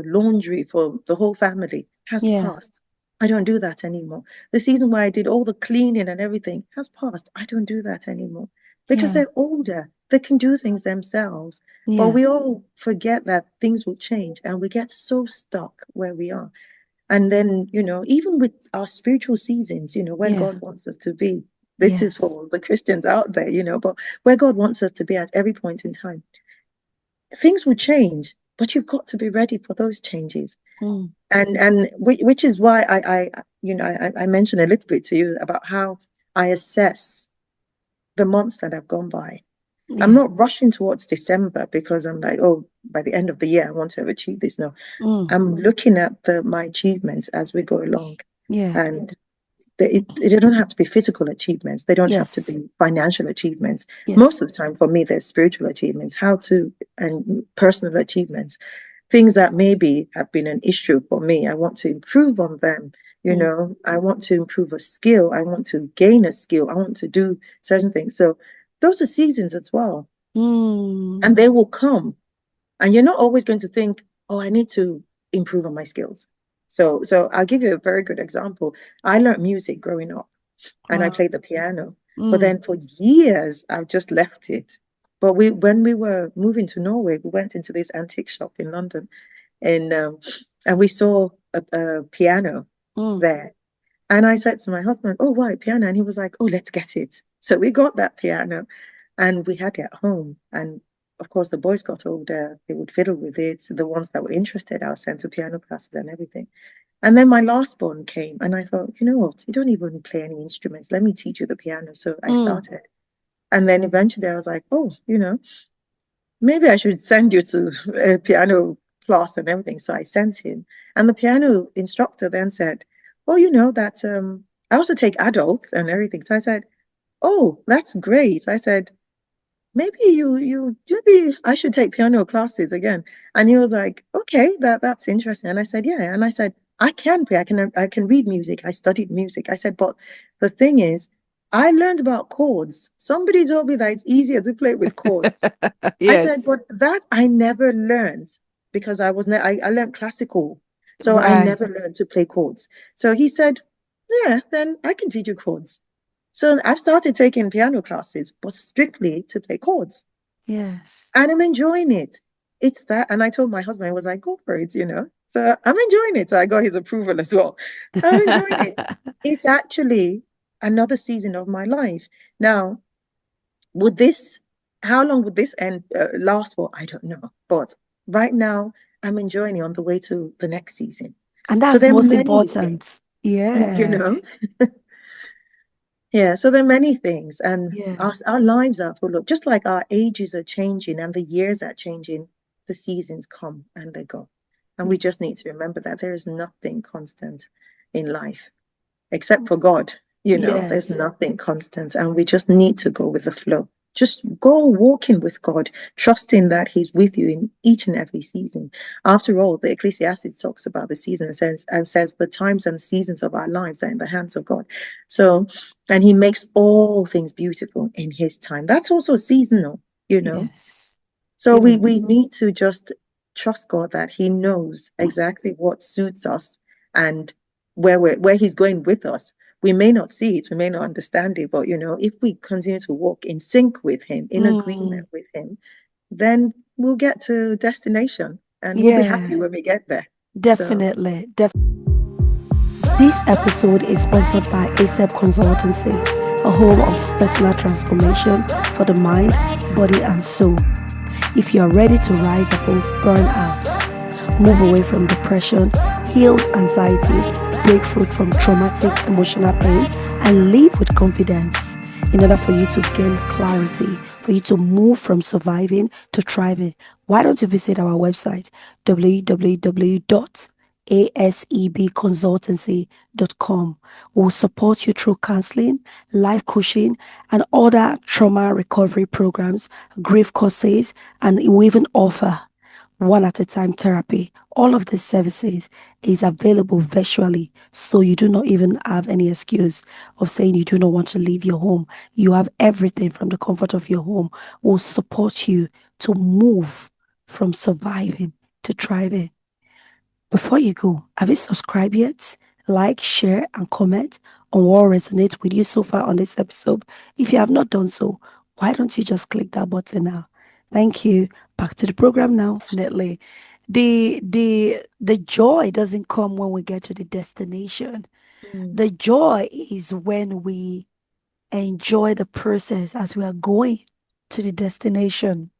laundry for the whole family has Yeah. passed. I don't do that anymore. The season where I did all the cleaning and everything has passed. I don't do that anymore because Yeah. they're older. They can do things themselves. But Yeah. we all forget that things will change and we get so stuck where we are. And then, even with our spiritual seasons, where Yeah. God wants us to be, this is Yes. for the Christians out there, but where God wants us to be at every point in time, things will change, but you've got to be ready for those changes. Mm. And which is why I mentioned a little bit to you about how I assess the months that have gone by. I'm Yeah. not rushing towards December because I'm like, oh, by the end of the year, I want to have achieved this. No, Mm. I'm looking at my achievements as we go along. Yeah. And they don't have to be physical achievements. They don't have to Yes. be financial achievements. Yes. Most of the time, for me, there's spiritual achievements, and personal achievements, things that maybe have been an issue for me. I want to improve on them. Mm. I want to improve a skill. I want to gain a skill. I want to do certain things. So those are seasons as well, Mm. and they will come. And you're not always going to think, oh, I need to improve on my skills. So I'll give you a very good example. I learned music growing up and I Wow. played the piano. But Mm. then for years, I've just left it. But when we were moving to Norway, we went into this antique shop in London and um, and we saw a piano Mm. there. And I said to my husband, oh, why piano? And he was like, oh, let's get it. So we got that piano and we had it at home. And of course, the boys got older, they would fiddle with it. The ones that were interested, I was sent to piano classes and everything. And then my last born came, and I thought, you know what? You don't even play any instruments. Let me teach you the piano. So I Mm. started. And then eventually I was like, oh, maybe I should send you to a piano class and everything. So I sent him. And the piano instructor then said, oh, that I also take adults and everything. So I said, oh, that's great. I said, maybe I should take piano classes again. And he was like, okay, that's interesting. And I said, yeah. And I said, I can play. I can read music. I studied music. I said, but the thing is, I learned about chords. Somebody told me that it's easier to play with chords. I said, Yes. but that I never learned because I learned classical. So I Right. never learned to play chords. So he said, yeah, then I can teach you chords. So I've started taking piano classes, but strictly to play chords. Yes. And I'm enjoying it. It's that. And I told my husband, I was like, go for it. So I'm enjoying it. So I got his approval as well. I'm enjoying it. It's actually another season of my life. Now, would this, how long would this end last for? I don't know. But right now, I'm enjoying it on the way to the next season. And So that's there are most many things, important. you Yeah. know. Yeah, so there are many things, and Yeah. our lives are full of, just like our ages are changing and the years are changing, the seasons come and they go. And we just need to remember that there is nothing constant in life except for God. There's Yes. nothing constant, and we just need to go with the flow. Just go walking with God, trusting that He's with you in each and every season. After all, the Ecclesiastes talks about the seasons and says the times and seasons of our lives are in the hands of God. So, and He makes all things beautiful in His time. That's also seasonal, you know. Yes. So Yes. we need to just trust God that He knows exactly what suits us and where He's going with us. We may not see it, we may not understand it, but if we continue to walk in sync with Him, in Mm, agreement with Him, then we'll get to destination and we'll be yeah, happy when we get there. So, definitely. This episode is sponsored by ASEP Consultancy, a home of personal transformation for the mind, body, and soul. If you are ready to rise above burnouts, move away from depression, heal anxiety, break free from traumatic emotional pain, and live with confidence, in order for you to gain clarity, for you to move from surviving to thriving, why don't you visit our website www.asebconsultancy.com. We'll support you through counseling, life coaching, and other trauma recovery programs, grief courses, and we even offer one at a time therapy. All of these services is available virtually, so you do not even have any excuse of saying you do not want to leave your home. You have everything from the comfort of your home. Will support you to move from surviving to thriving. Before you go, have you subscribed yet? Like, share, and comment on what resonates with you so far on this episode. If you have not done so, why don't you just click that button now? Thank you. Back to the program now. Definitely. The joy doesn't come when we get to the destination. mm, The joy is when we enjoy the process as we are going to the destination,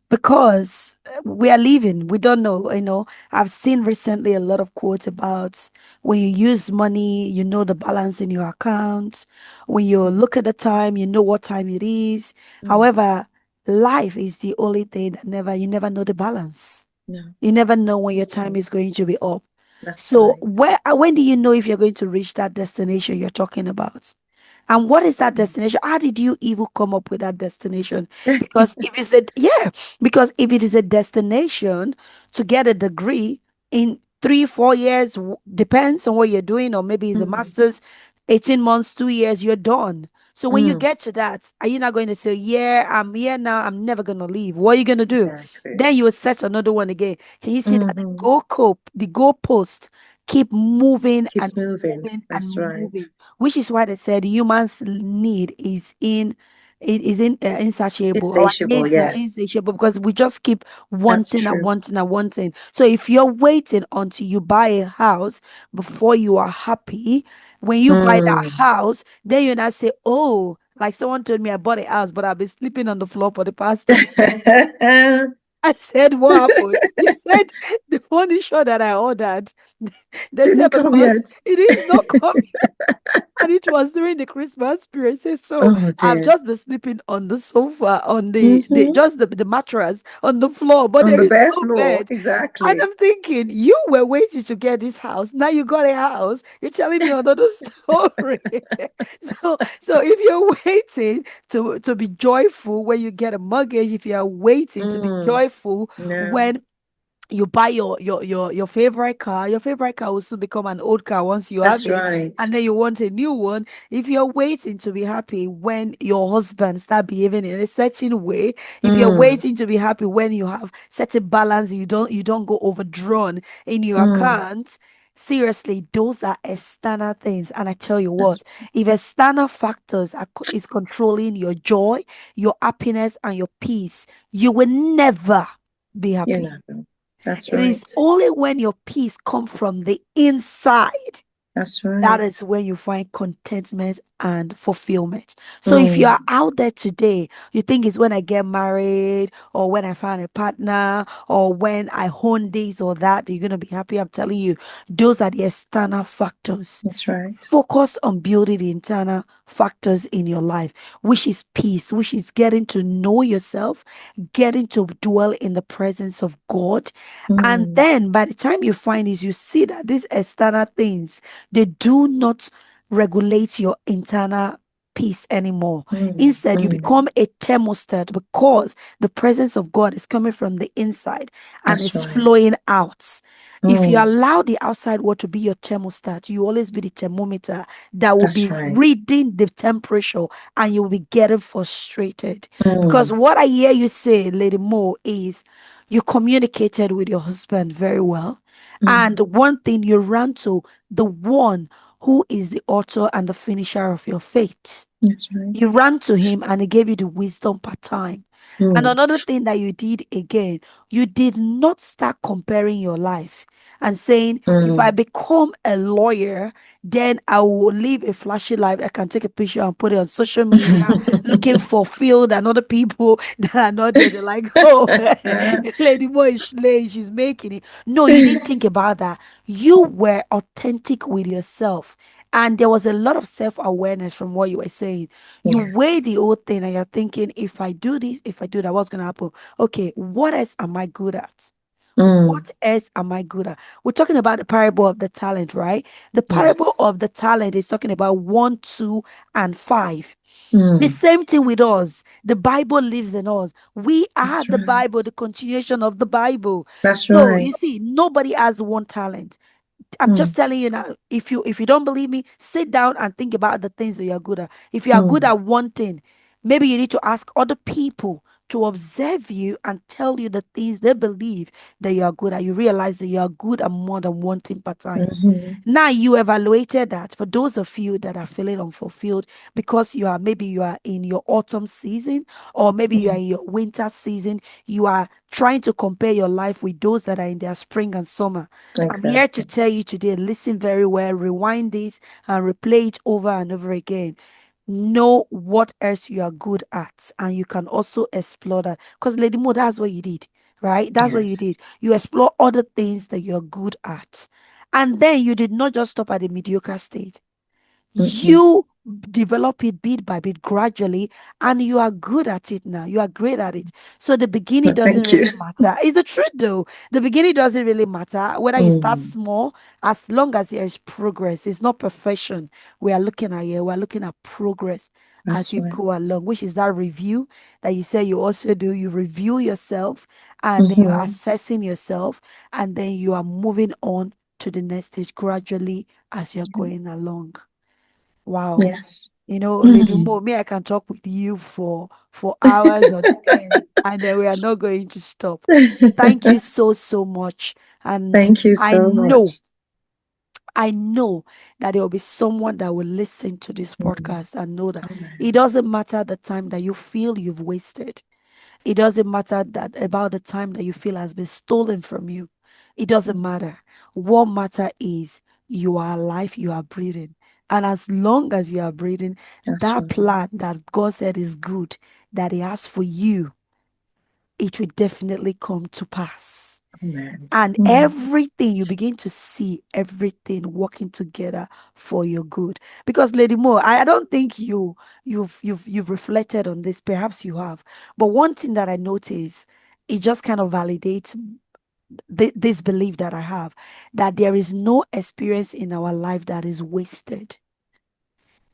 because we are leaving. We don't know. I've seen recently a lot of quotes about when you use money, you know the balance in your account. When you mm, look at the time, you know what time it is. mm. However, life is the only thing that you never know the balance. No, You never know when your time is going to be up. that's So right. when do you know if you're going to reach that destination you're talking about? And what is that destination? How did you even come up with that destination? Because if it's a yeah, because if it is a destination to get a degree in 3, 4 years, depends on what you're doing, or maybe it's a Mm, master's, 18 months, 2 years, you're done. So when you mm, get to that, are you not going to say, yeah, I'm here now, I'm never gonna leave? What are you gonna do? exactly. Then you will set another one again. Can you see that Hmm. the goalpost keep moving and Keeps moving. moving That's and right. moving, which is why they said humans need is in it is in insatiable. Our Insatiable, needs are yes. insatiable because we just keep That's wanting and true. wanting and wanting. So if you're waiting until you buy a house before you are happy, when you buy that Mm. house, then you not say, oh, like someone told me I bought a house, but I've been sleeping on the floor for the past 3 years. I said, what happened? He said, the furniture that I ordered, they said, Didn't come because yet. it is not coming. And it was during the Christmas period. Say, so Oh I've dear. just been sleeping on the sofa, on the Hmm. just the mattress on the floor, but On there the is bare no floor, bed. And exactly. I'm thinking, you were waiting to get this house. Now you got a house. You're telling me another story. So if you're waiting to be joyful when you get a mortgage, if you're waiting to be Mm. joyful No, when you buy your favorite car will soon become an old car once you have that's it, right. and then you want a new one. If you're waiting to be happy when your husband start behaving in a certain way, if you're Mm. waiting to be happy when you have certain balance, you don't go overdrawn in your Mm. account. Seriously, those are external things, and I tell you That's what, if external factors is controlling your joy, your happiness, and your peace, you will never be you happy. know. That's It is right. only when your peace comes from the inside, That's that right. is when you find contentment and fulfillment. So if you Mm. are out there today, you think it's when I get married or when I find a partner or when I own this or that you're going to be happy. I'm telling you, those are the external factors. That's right. Focus on building the internal factors in your life, which is peace, which is getting to know yourself, getting to dwell in the presence of God. And Mm. then by the time you find this, you see that these external things, they do not regulate your internal. peace anymore. Mm, Instead, you mm. become a thermostat because the presence of God is coming from the inside and That's is right. flowing out. If you Mm, allow the outside world to be your thermostat, you always be the thermometer that will that's be right. reading the temperature and you will be getting frustrated. Because Mm, what I hear you say, Lady Mo, is you communicated with your husband very well. And mm. one thing you ran to the one who is the author and the finisher of your faith. That's right. You ran to him and he gave you the wisdom part time. And Mm, another thing that you did again, you did not start comparing your life and saying, if I mm. become a lawyer, then I will live a flashy life. I can take a picture and put it on social media, looking fulfilled, and other people that are not there. They're like, oh, Lady Mo is slaying, she's making it. No, you didn't think about that. You were authentic with yourself. And there was a lot of self awareness from what you were saying. You weigh Yes. the whole thing and you're thinking, if I do this, if I do that, what's going to happen? Okay, what else am I good at? Mm, What else am I good at? We're talking about the parable of the talent, right? The parable yes. of the talent is talking about one, two, and five. The Mm, same thing with us. The Bible lives in us. We are that's the Bible, right. the continuation of the Bible. That's So right. you see, nobody has one talent. I'm just Mm, telling you now, if you don't believe me, sit down and think about the things that you're good at. If you are good mm, at one thing, maybe you need to ask other people to observe you and tell you the things they believe that you are good at. You realize that you are good at more than one thing per time. mhm. Now you evaluated that for those of you that are feeling unfulfilled because you are in your autumn season or maybe you are Mm, in your winter season, you are trying to compare your life with those that are in their spring and summer. I'm here to exactly. tell you today, listen very well, rewind this and replay it over and over again. Know what else you are good at, and you can also explore that. Because Lady Mo, that's what you did, right? That's what you Yes. did. You explore other things that you're good at. And then you did not just stop at the mediocre stage. Mm-mm. You develop it bit by bit gradually, and you are good at it now. You are great at it. So the beginning doesn't Thank you. really matter. It's the truth though. The beginning doesn't really matter. Whether you start Mm, small, as long as there is progress, it's not perfection. We are looking at here, we're looking at progress as that's you right. go along, which is that review that you say you also do. You review yourself and then you're Hmm. assessing yourself, and then you are moving on to the next stage gradually as you're going along. Wow. Yes. Lady Mm. Mo, me, I can talk with you for hours on end, and then we are not going to stop. Thank you so, so much. And Thank you I so know, much. I know that there will be someone that will listen to this Mm. podcast and know that it Amen. doesn't matter the time that you feel you've wasted. It doesn't matter that about the time that you feel has been stolen from you. It doesn't Mm. matter. What matter is you are alive, you are breathing. And as long as you are breathing, That's that right. plan that God said is good, that He has for you, it will definitely come to pass. Amen. And Mm. everything you begin to see everything working together for your good. Because Lady Mo, I don't think you've reflected on this. Perhaps you have. But one thing that I notice, it just kind of validates this belief that I have that there is no experience in our life that is wasted.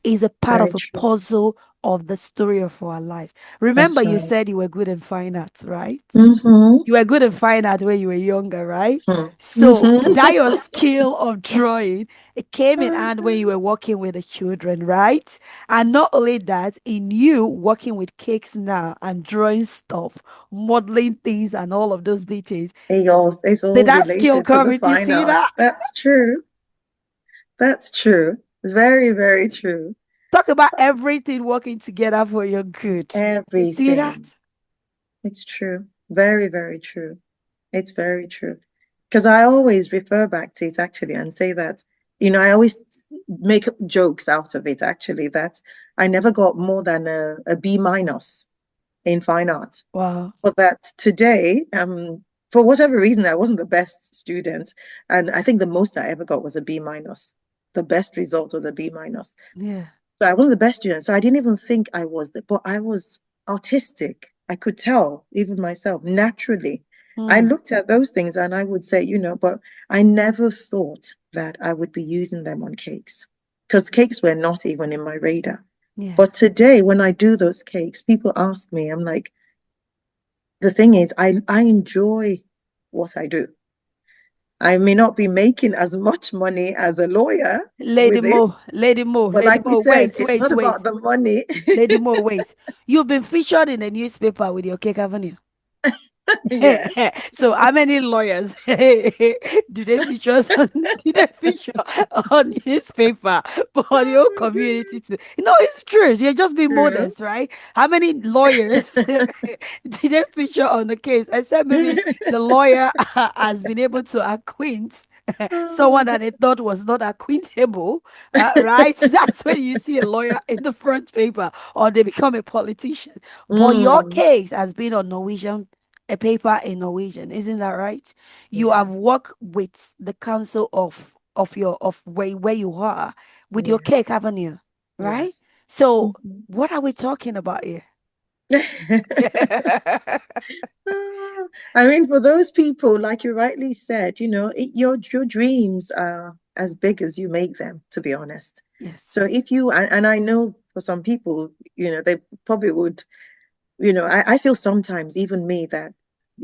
Is a part Very of a true. puzzle of the story of our life. Remember, That's you right. said you were good in fine arts, right? Mm-hmm. You were good in fine art when you were younger, right? Mm. So that Mm-hmm. your skill of drawing, it came in hand when you were working with the children, right? And not only that, in you working with cakes now and drawing stuff, modeling things and all of those details, It's did all that skill related to come the with you? fine See that? arts. That's true. That's true. Very, very true. Talk about everything working together for your good. You see Everything. that? It's true. Very, very true. It's very true. Because I always refer back to it actually and say that, I always make jokes out of it actually, that I never got more than a B minus in fine art. Wow. But that today, for whatever reason, I wasn't the best student. And I think the most I ever got was a B minus. The best result was a B minus. Yeah. So I wasn't the best student. So I didn't even think I was, but I was autistic. I could tell, even myself, naturally. I Hmm. looked at those things and I would say, but I never thought that I would be using them on cakes because cakes were not even in my radar. Yeah. But today, when I do those cakes, people ask me, I'm like, the thing is, I enjoy what I do. I may not be making as much money as a lawyer with it, but Lady like we Mo, said, wait, it's wait, not about wait. the money. Lady Mo, wait. You've been featured in the newspaper with your cake, haven't you? Yes. So how many lawyers do they feature on do they feature on newspaper for the whole Oh, community to it's true. You're just being true. modest, right? How many lawyers did they feature on the case? I said maybe the lawyer has been able to acquaint Oh, someone that they thought was not acquaintable, right? That's when you see a lawyer in the front paper or they become a politician. But your mm, case has been on Norwegian, a paper in Norwegian, isn't that right? You have yes, worked with the council of where you are with your yes, cake, haven't you? Right? yes. So Mhm. what are we talking about here? I mean, for those people, like you rightly said, your dreams are as big as you make them, to be honest. So Yes. if you, and I know for some people, they probably would, I feel sometimes, even me, that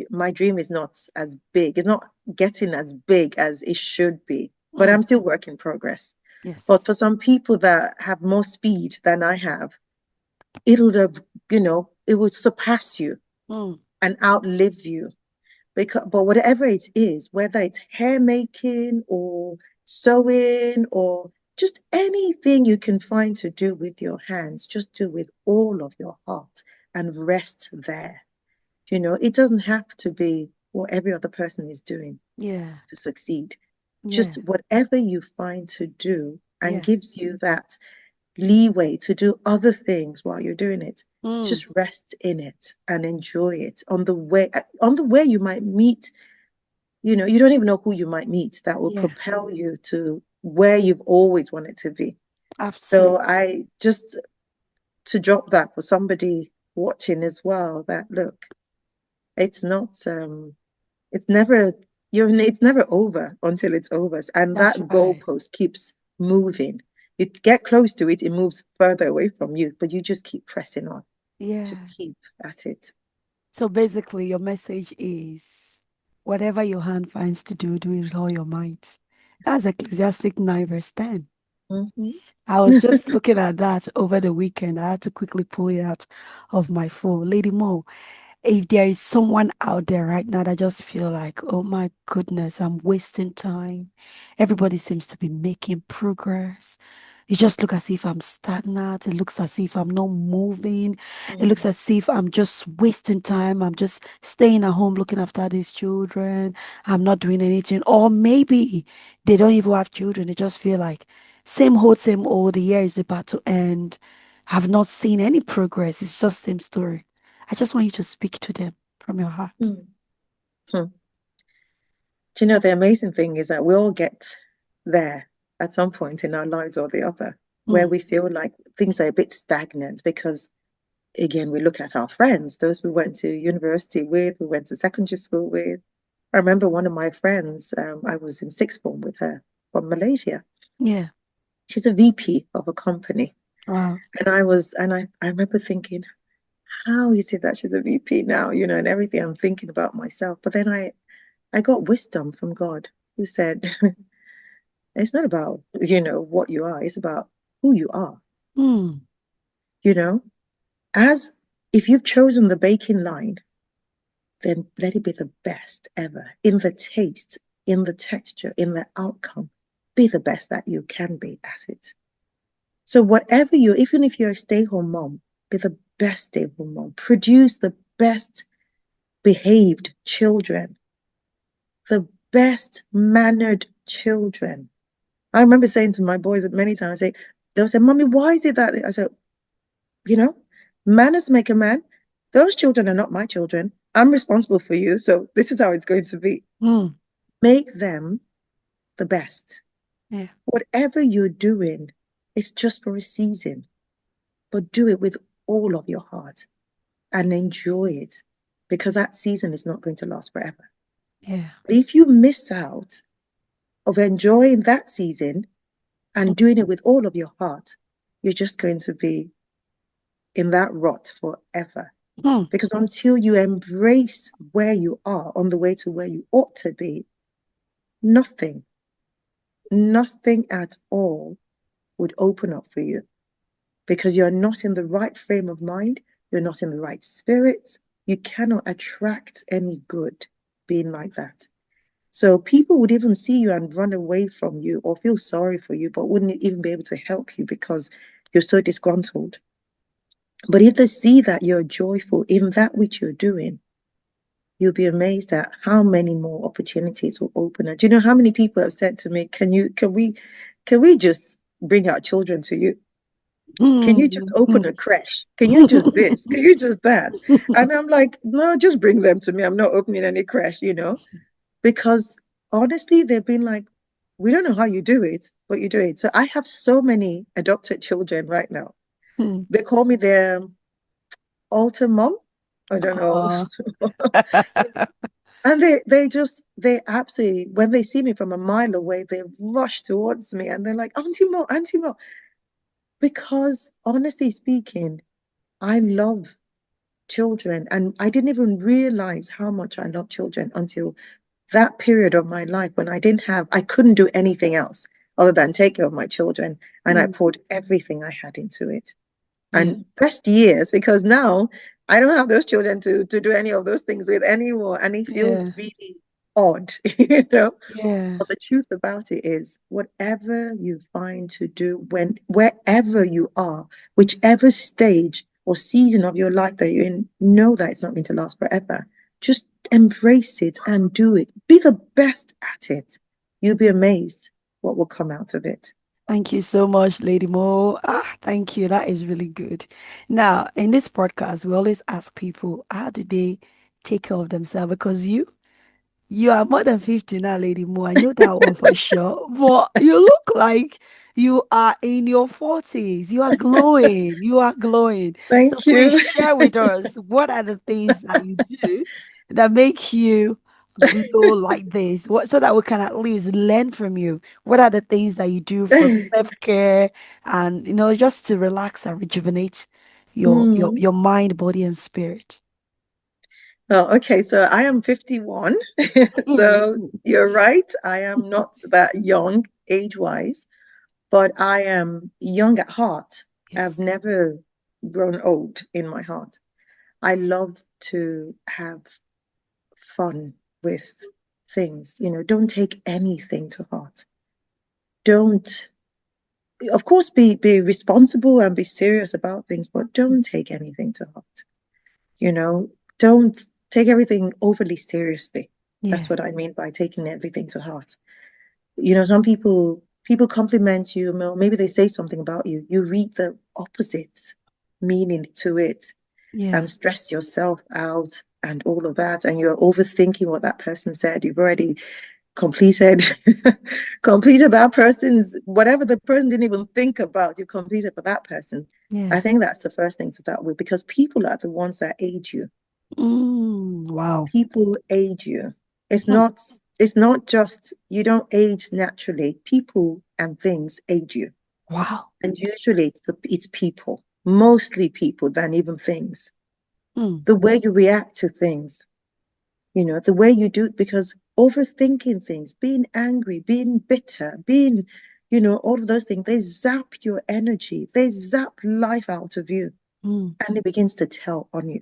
my dream is not as big, it's not getting as big as it should be, but Mm, I'm still work in progress. But yes. for some people that have more speed than I have, it would have, it would surpass you Mm, and outlive you. But whatever it is, whether it's hair making or sewing or just anything you can find to do with your hands, just do with all of your heart and rest there. It doesn't have to be what every other person is doing yeah. to succeed. Just Yeah. whatever you find to do and Yeah. gives you that leeway to do other things while you're doing it. Mm, Just rest in it and enjoy it. On the way you might meet, you don't even know who you might meet that will yeah. propel you to where you've always wanted to be. So Absolutely. I just to drop that for somebody watching as well, that look, it's not it's never it's never over until it's over. And that That's right. goalpost keeps moving. You get close to it, it moves further away from you, but you just keep pressing on. Just Yeah. keep at it. So basically, your message is whatever your hand finds to do, do it with all your might. That's Ecclesiastic 9, verse 10. Hmm. I was just looking at that over the weekend. I had to quickly pull it out of my phone. Lady Mo, if there is someone out there right now that just feel like, oh my goodness, I'm wasting time. Everybody seems to be making progress. It just looks as if I'm stagnant. It looks as if I'm not moving. It looks as if I'm just wasting time. I'm just staying at home looking after these children. I'm not doing anything. Or maybe they don't even have children. They just feel like same old, same old. The year is about to end. I've not seen any progress. It's just same story. I just want you to speak to them from your heart. Hmm. Hmm. Do you know the amazing thing is that we all get there at some point in our lives or the other, where Mm, we feel like things are a bit stagnant because, again, we look at our friends, those we went to university with, we went to secondary school with. I remember one of my friends, I was in sixth form with her from Malaysia. yeah. She's a VP of a company. Wow. And I remember thinking, how is it that she's a VP now, and everything I'm thinking about myself. But then I got wisdom from God who said, it's not about, what you are, it's about who you are, Mm, you know? As if you've chosen the baking line, then let it be the best ever in the taste, in the texture, in the outcome. Be the best that you can be at it. So whatever even if you're a stay-home mom, be the best stay-home mom. Produce the best behaved children, the best mannered children. I remember saying to my boys many times, they'll say, Mommy, why is it that I said, you know, manners make a man. Those children are not my children. I'm responsible for you. So this is how it's going to be. mm, Make them the best. yeah. Whatever you're doing, it's just for a season, but do it with all of your heart and enjoy it because that season is not going to last forever. Yeah. But if you miss out of enjoying that season Mm, and doing it with all of your heart, you're just going to be in that rut forever. Hmm. Because until you embrace where you are on the way to where you ought to be, nothing, nothing at all would open up for you because you're not in the right frame of mind. You're not in the right spirits. You cannot attract any good being like that. So people would even see you and run away from you or feel sorry for you, but wouldn't even be able to help you because you're so disgruntled. But if they see that you're joyful in that which you're doing, you'll be amazed at how many more opportunities will open. And do you know how many people have said to me, can we just bring our children to you? Can you just Hmm. open Hmm. a creche? Can you just this? Can you just that? And I'm like, no, just bring them to me. I'm not opening any creche, because honestly, they've been like, we don't know how you do it, but you do it. So I have so many adopted children right now. Hmm. They call me their altar mom. I don't know. Aw. And they absolutely, when they see me from a mile away, they rush towards me and they're like, Auntie Mo, Auntie Mo. Because honestly speaking, I love children. And I didn't even realize how much I love children until that period of my life when I couldn't do anything else other than take care of my children. And I Hmm. poured everything I had into it. Yeah. And best years, because now I don't have those children to do any of those things with anymore. And it feels Yeah. really odd, you know. Yeah. But the truth about it is, whatever you find to do wherever you are, whichever stage or season of your life that you're in, know that it's not going to last forever. Just embrace it and do it. Be the best at it. You'll be amazed what will come out of it. Thank you so much, Lady Mo. Ah, thank you. That is really good. Now, in this podcast, we always ask people, how do they take care of themselves? Because you are more than 50 now, Lady Mo. I know that one for sure. But you look like you are in your 40s. You are glowing. You are glowing. So Thank please you. share with us, what are the things that you do that make you glow like this? What, so that we can at least learn from you. What are the things that you do for self-care and just to relax and rejuvenate Mm. your mind, body, and spirit? Oh, okay. So I am 51. So you're right. I am not that young age-wise, but I am young at heart. I've Yes. never grown old in my heart. I love to have fun with things. Don't take anything to heart. Don't, of course, be responsible and be serious about things, but don't take anything to heart. You know, don't take everything overly seriously. That's Yeah. what I mean by taking everything to heart. Some people compliment you, maybe they say something about you. You read the opposite meaning to it Yeah. and stress yourself out and all of that, and you're overthinking what that person said. You've already completed completed that person's whatever the person didn't even think about, you completed for that person. I Yeah. think that's the first thing to start with because people are the ones that age you. Wow. People age you. It's Hmm. not it's not just you don't age naturally. People and things age you. Wow. And usually it's people, mostly people than even things. Hmm. The way you react to things, the way you do, because overthinking things, being angry, being bitter, being, all of those things, they zap your energy, they zap life out of you, Hmm. and it begins to tell on you.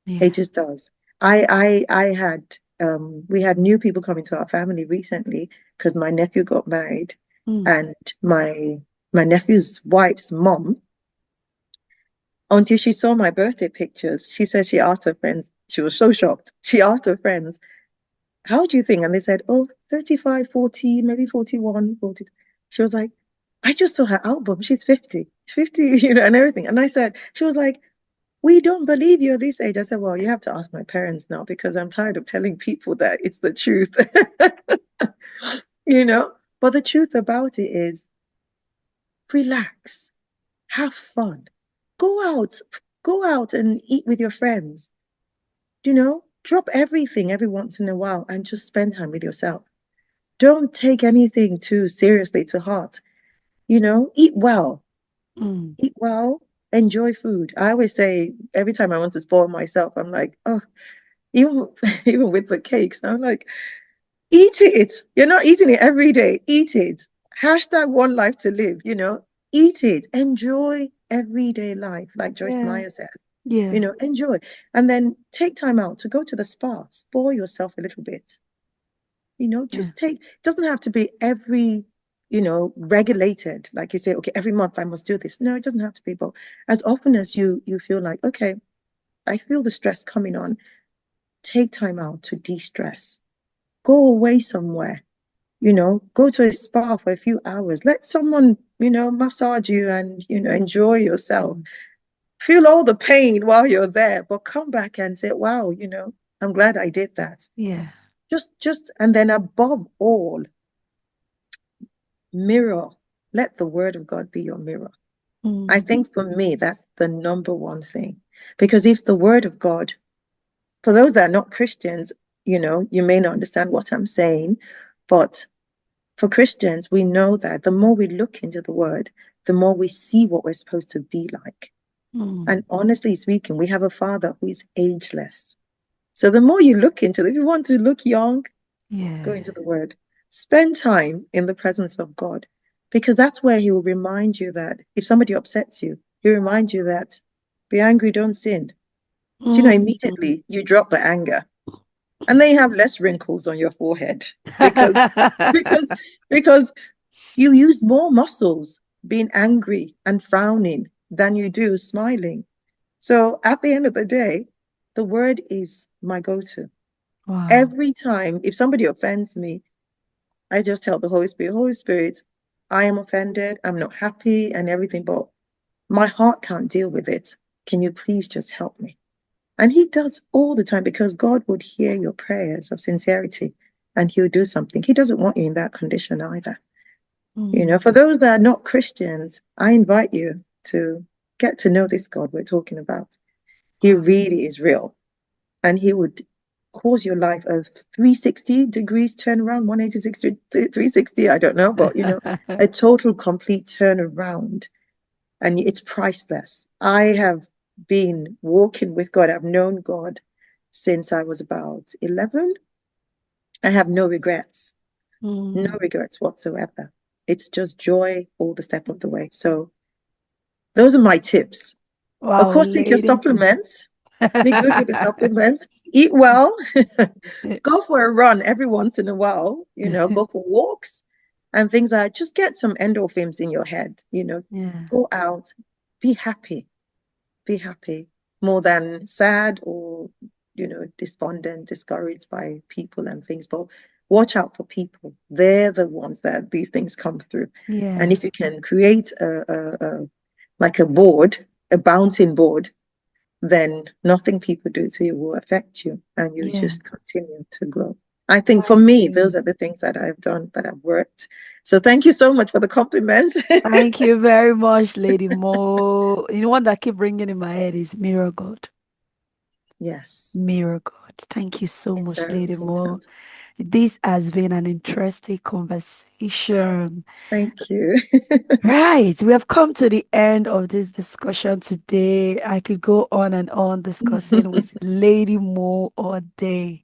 It Yeah. just does. I had we had new people come into our family recently because my nephew got married, Hmm. and my nephew's wife's mom, until she saw my birthday pictures, she said she asked her friends, she was so shocked. She asked her friends, how do you think? And they said, oh, 35, 40, maybe 41, 40. She was like, I just saw her album. She's 50, 50, and everything. And I said, she was like, we don't believe you're this age. I said, well, you have to ask my parents now because I'm tired of telling people that it's the truth, you know? But the truth about it is relax, have fun, go out, go out and eat with your friends, drop everything every once in a while and just spend time with yourself. Don't take anything too seriously to heart. Eat well. Hmm. Eat well. Enjoy food. I always say every time I want to spoil myself, I'm like, oh, even even with the cakes, I'm like, eat it. You're not eating it every day. Eat it. Hashtag one life to live, eat it. Enjoy everyday life, like Joyce Yeah. Meyer says. Yeah. Enjoy. And then take time out to go to the spa, spoil yourself a little bit. Yeah. Just take, it doesn't have to be regulated. Like you say, okay, every month I must do this. No, it doesn't have to be, but as often as you feel like, okay, I feel the stress coming on, take time out to de-stress. Go away somewhere, go to a spa for a few hours. Let someone, massage you and, enjoy yourself. Feel all the pain while you're there, but come back and say, wow, I'm glad I did that. Yeah. And then above all, mirror. Let the word of God be your mirror. I Mm. think for me, that's the number one thing. Because if the word of God, for those that are not Christians, you may not understand what I'm saying, but for Christians, we know that the more we look into the word, the more we see what we're supposed to be like. Mm. And honestly speaking, we have a father who is ageless. So the more you look into it, if you want to look young, go Yeah. into the word. Spend time in the presence of God, because that's where he will remind you that if somebody upsets you, he'll remind you that be angry, don't sin. Do you know, Mm. immediately you drop the anger, and then you have less wrinkles on your forehead because because because you use more muscles being angry and frowning than you do smiling. So at the end of the day, the word is my go-to. Wow. Every time, if somebody offends me, I just tell the Holy Spirit, I am offended, I'm not happy and everything, but my heart can't deal with it. Can you please just help me? And he does all the time, because God would hear your prayers of sincerity and he'll do something. He doesn't want you in that condition either. Mm. For those that are not Christians, I invite you to get to know this God we're talking about. He Wow. really is real, and he would cause your life a 360 degrees turnaround, 186, 360, I don't know, but a total complete turnaround. And it's priceless. I have been walking with God. I've known God since I was about 11. I have no regrets, no Mm. regrets whatsoever. It's just joy all the step of the way. So those are my tips. Of Wow, course, take your lady. supplements. Be good with the supplements. Eat well. Go for a run every once in a while. Go for walks and things like that. Just get some endorphins in your head. Yeah. Go out, be happy, be happy more than sad or despondent, discouraged by people and things. But watch out for people. They're the ones that these things come through. And Yeah. if you can create like a board, a bouncing board, then nothing people do to you will affect you, and you Yeah. just continue to grow. I think for Thank me, you. those are the things that I've done that have worked. So thank you so much for the compliment. Thank you very much, Lady Mo. One that keep ringing in my head is Mirror God. Yes, Mirror God. Thank you so it's much, very Lady Mo. important. This has been an interesting conversation. Thank you. Right, we have come to the end of this discussion today. I could go on and on discussing with Lady Mo all day.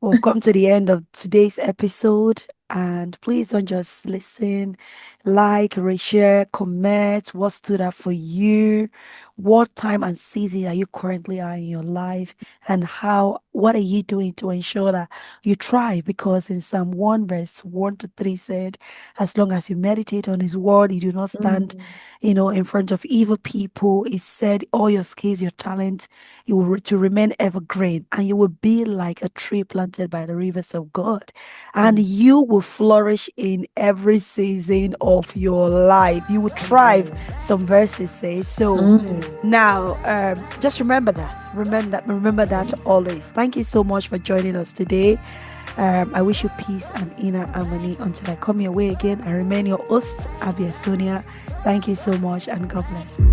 We've come to the end of today's episode, and please don't just listen, like, reshare, comment. What stood out for you? What time and season are you currently are in your life? And what are you doing to ensure that you thrive? Because in Psalm 1, verse 1 to 3 said, as long as you meditate on his word, you do not stand, Mm, in front of evil people. It said all your skills, your talent, it will to remain evergreen, and you will be like a tree planted by the rivers of God, and mm, you will flourish in every season of your life. You will thrive. amen. Some verses say so. Mm, Now, just remember that. Remember that always. Thank you so much for joining us today. I wish you peace and inner harmony until I come your way again. I remain your host, Abia Sonia. Thank you so much, and God bless.